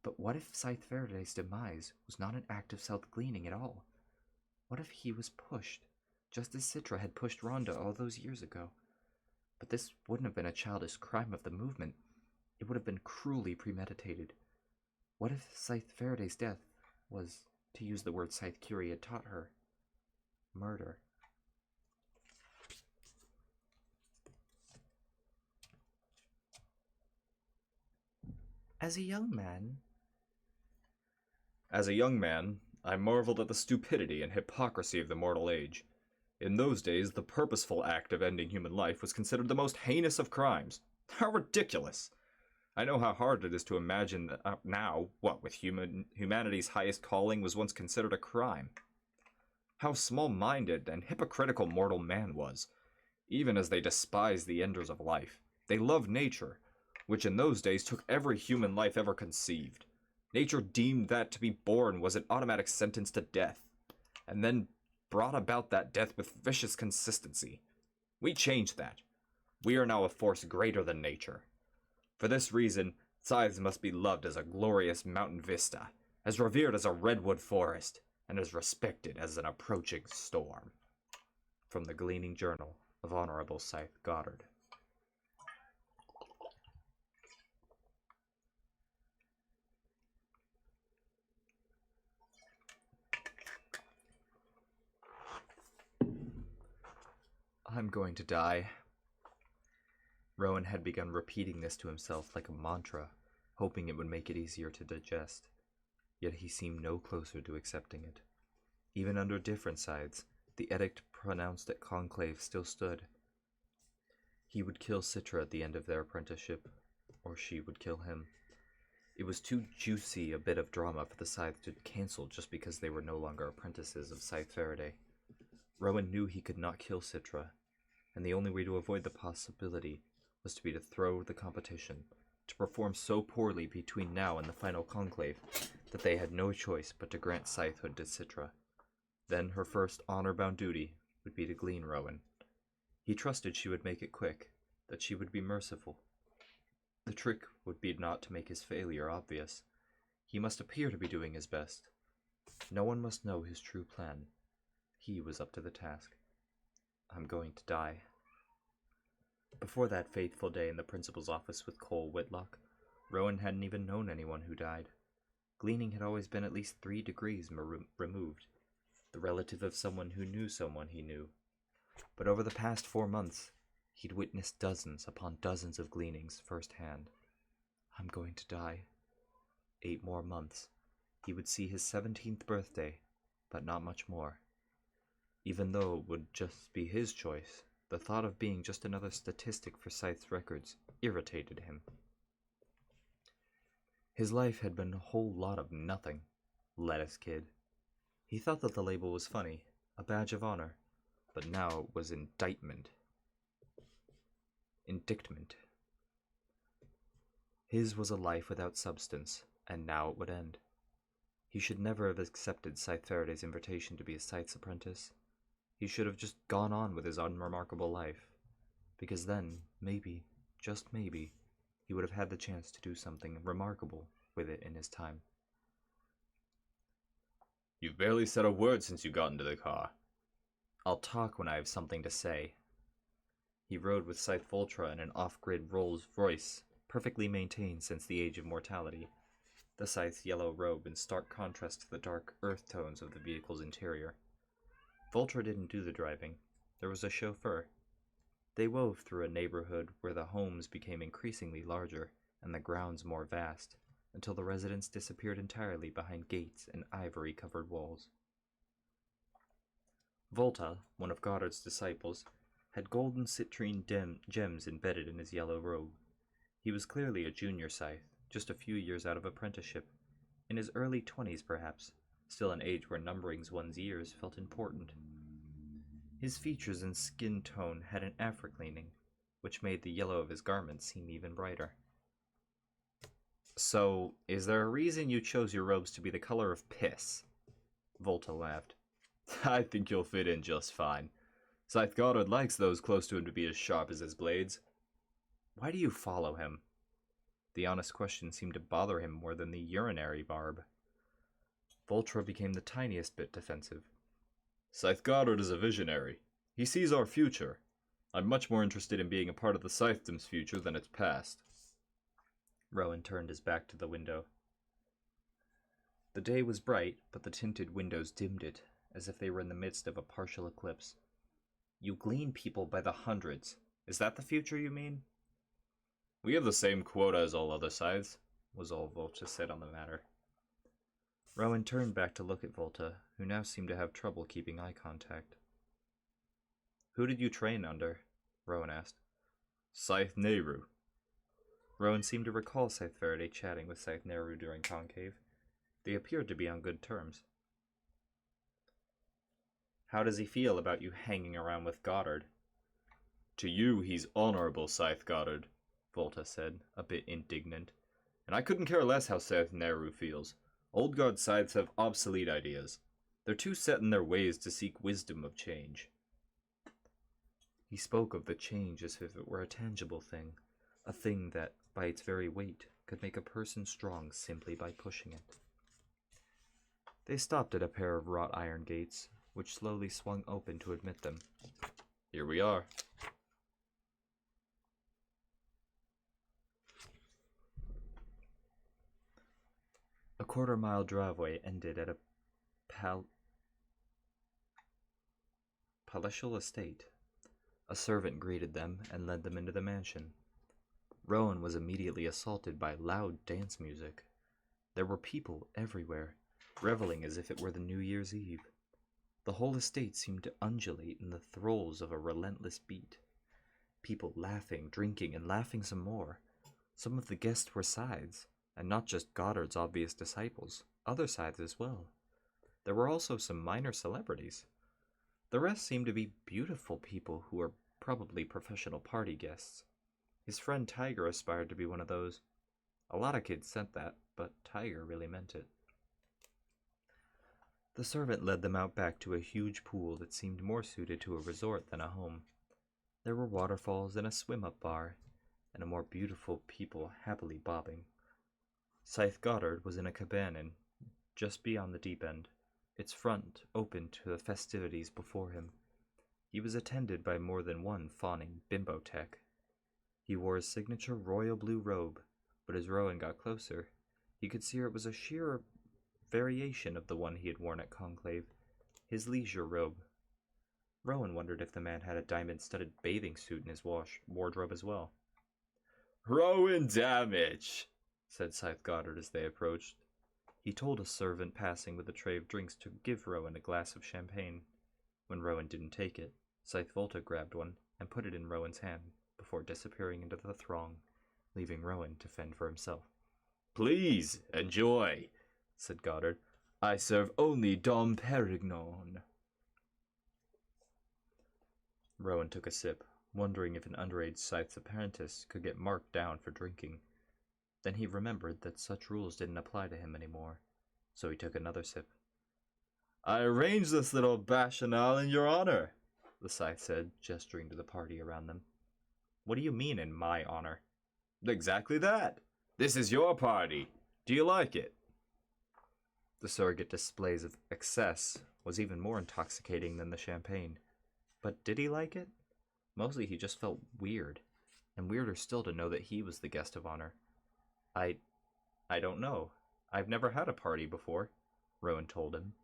but what if Scythe Faraday's demise was not an act of self-gleaning at all? What if he was pushed, just as Citra had pushed Rhonda all those years ago? But this wouldn't have been a childish crime of the movement. It would have been cruelly premeditated. What if Scythe Faraday's death was, to use the word Scythe Curie had taught her, murder? As a young man, I marveled at the stupidity and hypocrisy of the mortal age. In those days, the purposeful act of ending human life was considered the most heinous of crimes. How ridiculous! I know how hard it is to imagine that now, what with humanity's highest calling was once considered a crime. How small-minded and hypocritical mortal man was, even as they despised the enders of life. They loved nature, which in those days took every human life ever conceived. Nature deemed that to be born was an automatic sentence to death, and then brought about that death with vicious consistency. We changed that. We are now a force greater than nature. For this reason, Scythes must be loved as a glorious mountain vista, as revered as a redwood forest, and as respected as an approaching storm. From the Gleaning Journal of Honorable Scythe Goddard. I'm going to die. Rowan had begun repeating this to himself like a mantra, hoping it would make it easier to digest. Yet he seemed no closer to accepting it. Even under different sides, the edict pronounced at Conclave still stood. He would kill Citra at the end of their apprenticeship, or she would kill him. It was too juicy a bit of drama for the Scythe to cancel just because they were no longer apprentices of Scythe Faraday. Rowan knew he could not kill Citra, and the only way to avoid the possibility was to be to throw the competition, to perform so poorly between now and the final conclave that they had no choice but to grant Scythehood to Citra. Then her first honor-bound duty would be to glean Rowan. He trusted she would make it quick, that she would be merciful. The trick would be not to make his failure obvious. He must appear to be doing his best. No one must know his true plan. He was up to the task. I'm going to die. Before that fateful day in the principal's office with Cole Whitlock, Rowan hadn't even known anyone who died. Gleaning had always been at least 3 degrees removed, the relative of someone who knew someone he knew. But over the past 4 months, He'd witnessed dozens upon dozens of gleanings firsthand. I'm going to die. 8 more months. He would see his 17th birthday, but not much more. Even though it would just be his choice, the thought of being just another statistic for Scythe's records irritated him. His life had been a whole lot of nothing. Lettuce Kid. He thought that the label was funny, a badge of honor, but now it was indictment. His was a life without substance, and now it would end. He should never have accepted Scythe Faraday's invitation to be a Scythe's apprentice. He should have just gone on with his unremarkable life, because then, maybe, just maybe, he would have had the chance to do something remarkable with it in his time. You've barely said a word since you got into the car. I'll talk when I have something to say. He rode with Scythe Voltra in an off-grid Rolls Royce, perfectly maintained since the age of mortality, the Scythe's yellow robe in stark contrast to the dark earth tones of the vehicle's interior. Voltra didn't do the driving. There was a chauffeur. They wove through a neighborhood where the homes became increasingly larger and the grounds more vast, until the residents disappeared entirely behind gates and ivory-covered walls. Volta, one of Goddard's disciples, had golden citrine gems embedded in his yellow robe. He was clearly a junior Scythe, just a few years out of apprenticeship, in his early 20s perhaps, still an age where numbering one's years felt important. His features and skin tone had an Afric-leaning, which made the yellow of his garments seem even brighter. So, is there a reason you chose your robes to be the color of piss? Volta laughed. I think you'll fit in just fine. Scythe Goddard likes those close to him to be as sharp as his blades. Why do you follow him? The honest question seemed to bother him more than the urinary barb. Voltra became the tiniest bit defensive. Scythe Goddard is a visionary. He sees our future. I'm much more interested in being a part of the Scythedom's future than its past. Rowan turned his back to the window. The day was bright, but the tinted windows dimmed it, as if they were in the midst of a partial eclipse. You glean people by the hundreds. Is that the future you mean? We have the same quota as all other Scythes, was all Volta said on the matter. Rowan turned back to look at Volta, who now seemed to have trouble keeping eye contact. Who did you train under? Rowan asked. Scythe Nehru. Rowan seemed to recall Scythe Faraday chatting with Scythe Nehru during conclave. They appeared to be on good terms. How does he feel about you hanging around with Goddard? To you, he's honorable, Scythe Goddard, Volta said, a bit indignant. And I couldn't care less how Scythe Nehru feels. Old guard Scythes have obsolete ideas. They're too set in their ways to seek wisdom of change. He spoke of the change as if it were a tangible thing, a thing that, by its very weight, could make a person strong simply by pushing it. They stopped at a pair of wrought iron gates, which slowly swung open to admit them. Here we are. A quarter-mile driveway ended at a palatial estate. A servant greeted them and led them into the mansion. Rowan was immediately assaulted by loud dance music. There were people everywhere, reveling as if it were the New Year's Eve. The whole estate seemed to undulate in the throes of a relentless beat. People laughing, drinking, and laughing some more. Some of the guests were Scythes, and not just Goddard's obvious disciples, other Scythes as well. There were also some minor celebrities. The rest seemed to be beautiful people who were probably professional party guests. His friend Tiger aspired to be one of those. A lot of kids said that, but Tiger really meant it. The servant led them out back to a huge pool that seemed more suited to a resort than a home. There were waterfalls and a swim-up bar, and a more beautiful people happily bobbing. Scythe Goddard was in a cabana just beyond the deep end, its front open to the festivities before him. He was attended by more than one fawning bimbotech. He wore his signature royal blue robe, but as Rowan got closer, he could see it was a sheer variation of the one he had worn at Conclave, his leisure robe. Rowan wondered if the man had a diamond-studded bathing suit in his wardrobe as well. "Rowan Damage," said Scythe Goddard as they approached. He told a servant passing with a tray of drinks to give Rowan a glass of champagne. When Rowan didn't take it, Scythe Volta grabbed one and put it in Rowan's hand before disappearing into the throng, leaving Rowan to fend for himself. "Please, enjoy," said Goddard. "I serve only Dom Perignon." Rowan took a sip, wondering if an underage Scythe's apprentice could get marked down for drinking. Then he remembered that such rules didn't apply to him anymore, so he took another sip. "I arranged this little bacchanal in your honor," the Scythe said, gesturing to the party around them. "What do you mean, in my honor?" "Exactly that. This is your party. Do you like it?" The surrogate displays of excess was even more intoxicating than the champagne. But did he like it? Mostly he just felt weird, and weirder still to know that he was the guest of honor. I don't know. I've never had a party before," Rowan told him.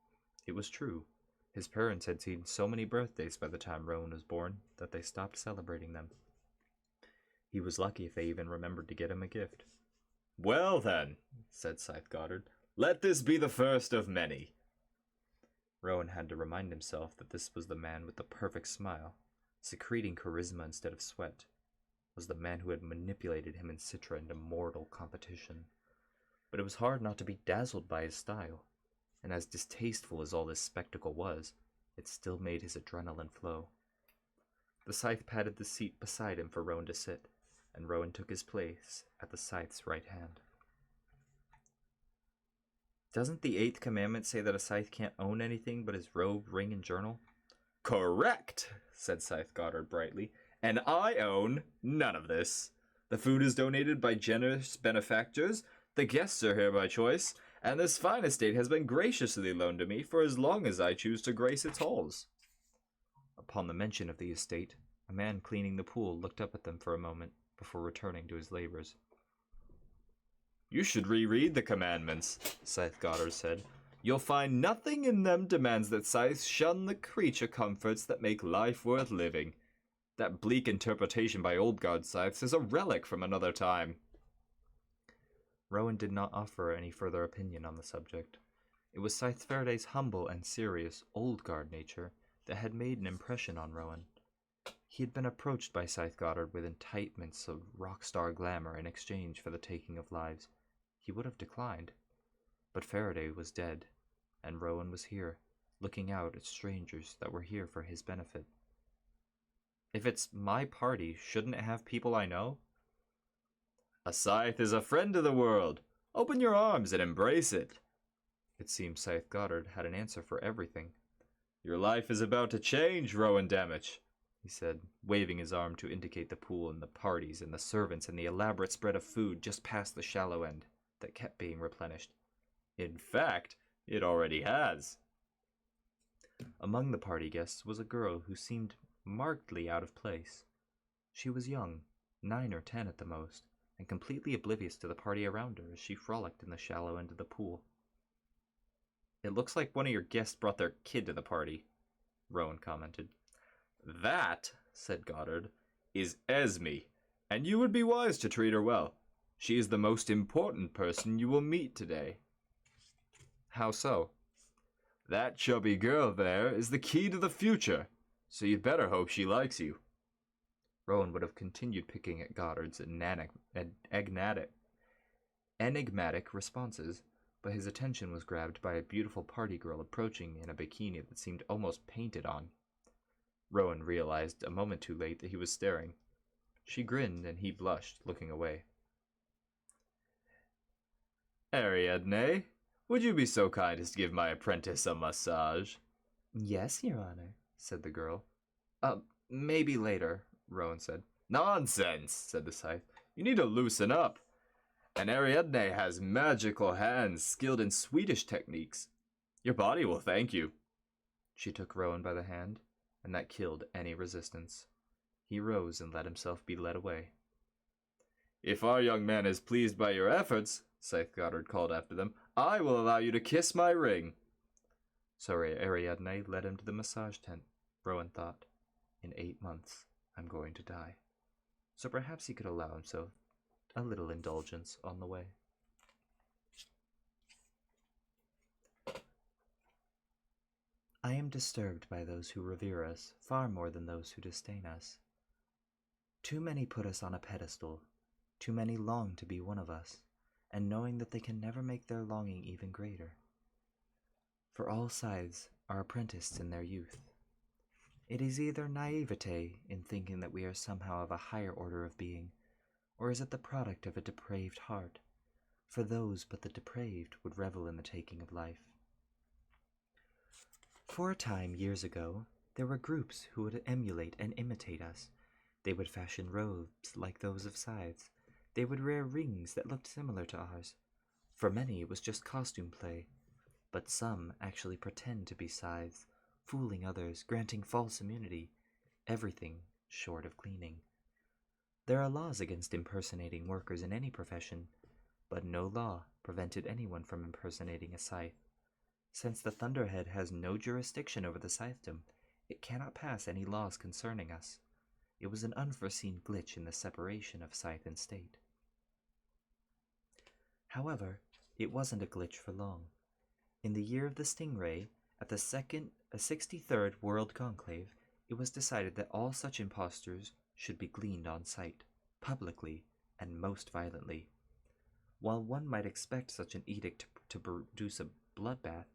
It was true. His parents had seen so many birthdays by the time Rowan was born that they stopped celebrating them. He was lucky if they even remembered to get him a gift. "Well then," said Scythe Goddard, "let this be the first of many." Rowan had to remind himself that this was the man with the perfect smile, secreting charisma instead of sweat, was the man who had manipulated him and Citra into mortal competition. But it was hard not to be dazzled by his style, and as distasteful as all this spectacle was, it still made his adrenaline flow. The Scythe patted the seat beside him for Rowan to sit, and Rowan took his place at the Scythe's right hand. "Doesn't the 8th commandment say that a Scythe can't own anything but his robe, ring, and journal?" "Correct," said Scythe Goddard brightly, "and I own none of this. The food is donated by generous benefactors, the guests are here by choice, and this fine estate has been graciously loaned to me for as long as I choose to grace its halls." Upon the mention of the estate, a man cleaning the pool looked up at them for a moment before returning to his labors. "You should reread the commandments," Scythe Goddard said. "You'll find nothing in them demands that Scythes shun the creature comforts that make life worth living. That bleak interpretation by old guard Scythes is a relic from another time." Rowan did not offer any further opinion on the subject. It was Scythe Faraday's humble and serious, old guard nature that had made an impression on Rowan. He had been approached by Scythe Goddard with enticements of rock star glamour in exchange for the taking of lives. He would have declined. But Faraday was dead, and Rowan was here, looking out at strangers that were here for his benefit. "If it's my party, shouldn't it have people I know?" "A Scythe is a friend of the world. Open your arms and embrace it." It seemed Scythe Goddard had an answer for everything. "Your life is about to change, Rowan Damage," he said, waving his arm to indicate the pool and the parties and the servants and the elaborate spread of food just past the shallow end that kept being replenished. "In fact, it already has." Among the party guests was a girl who seemed markedly out of place. She was young, 9 or 10 at the most, and completely oblivious to the party around her as she frolicked in the shallow end of the pool. "It looks like one of your guests brought their kid to the party," Rowan commented. "That," said Goddard, "is Esme, and you would be wise to treat her well. She is the most important person you will meet today." "How so?" "That chubby girl there is the key to the future, so you'd better hope she likes you." Rowan would have continued picking at Goddard's enigmatic responses, but his attention was grabbed by a beautiful party girl approaching in a bikini that seemed almost painted on. Rowan realized a moment too late that he was staring. She grinned and he blushed, looking away. "Ariadne, would you be so kind as to give my apprentice a massage?" "Yes, Your Honor," said the girl. Maybe later," Rowan said. "Nonsense," said the Scythe. "You need to loosen up. And Ariadne has magical hands skilled in Swedish techniques. Your body will thank you." She took Rowan by the hand, and that killed any resistance. He rose and let himself be led away. "If our young man is pleased by your efforts," Scythe Goddard called after them, "I will allow you to kiss my ring." So Ariadne led him to the massage tent. Rowan thought. In 8 months, I'm going to die. So perhaps he could allow himself a little indulgence on the way. I am disturbed by those who revere us far more than those who disdain us. Too many put us on a pedestal, too many long to be one of us, and knowing that they can never make their longing even greater. For all scythes are apprenticed in their youth. It is either naivete in thinking that we are somehow of a higher order of being, or is it the product of a depraved heart? For those but the depraved would revel in the taking of life. For a time, years ago, there were groups who would emulate and imitate us. They would fashion robes like those of scythes. They would wear rings that looked similar to ours. For many, it was just costume play. But some actually pretend to be scythes, fooling others, granting false immunity, everything short of cleaning. There are laws against impersonating workers in any profession, but no law prevented anyone from impersonating a scythe. Since the Thunderhead has no jurisdiction over the Scythedom, it cannot pass any laws concerning us. It was an unforeseen glitch in the separation of Scythe and State. However, it wasn't a glitch for long. In the year of the Stingray, at the 63rd World Conclave, it was decided that all such impostors should be gleaned on sight, publicly, and most violently. While one might expect such an edict to produce a bloodbath,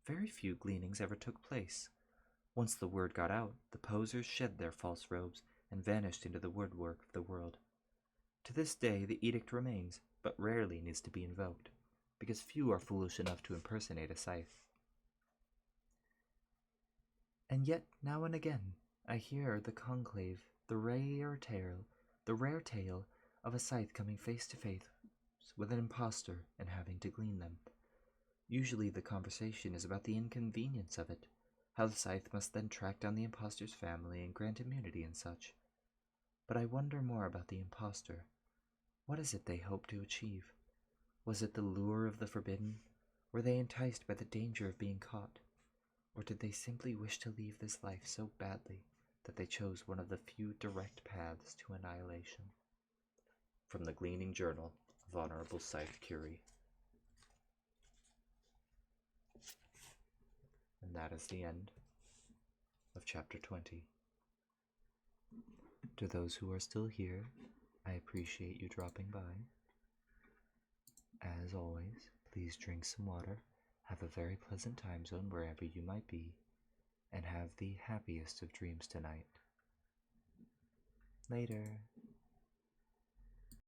very few gleanings ever took place. Once the word got out, the posers shed their false robes and vanished into the woodwork of the world. To this day, the edict remains, but rarely needs to be invoked, because few are foolish enough to impersonate a scythe. And yet, now and again, I hear the conclave, the rare tale of a scythe coming face to face with an impostor and having to glean them. Usually the conversation is about the inconvenience of it, how the scythe must then track down the impostor's family and grant immunity and such. But I wonder more about the impostor. What is it they hope to achieve? Was it the lure of the forbidden? Were they enticed by the danger of being caught? Or did they simply wish to leave this life so badly that they chose one of the few direct paths to annihilation? From the Gleaning Journal of Honorable Scythe Curie. And that is the end of Chapter 20. To those who are still here, I appreciate you dropping by. As always, please drink some water, have a very pleasant time zone wherever you might be, and have the happiest of dreams tonight. Later.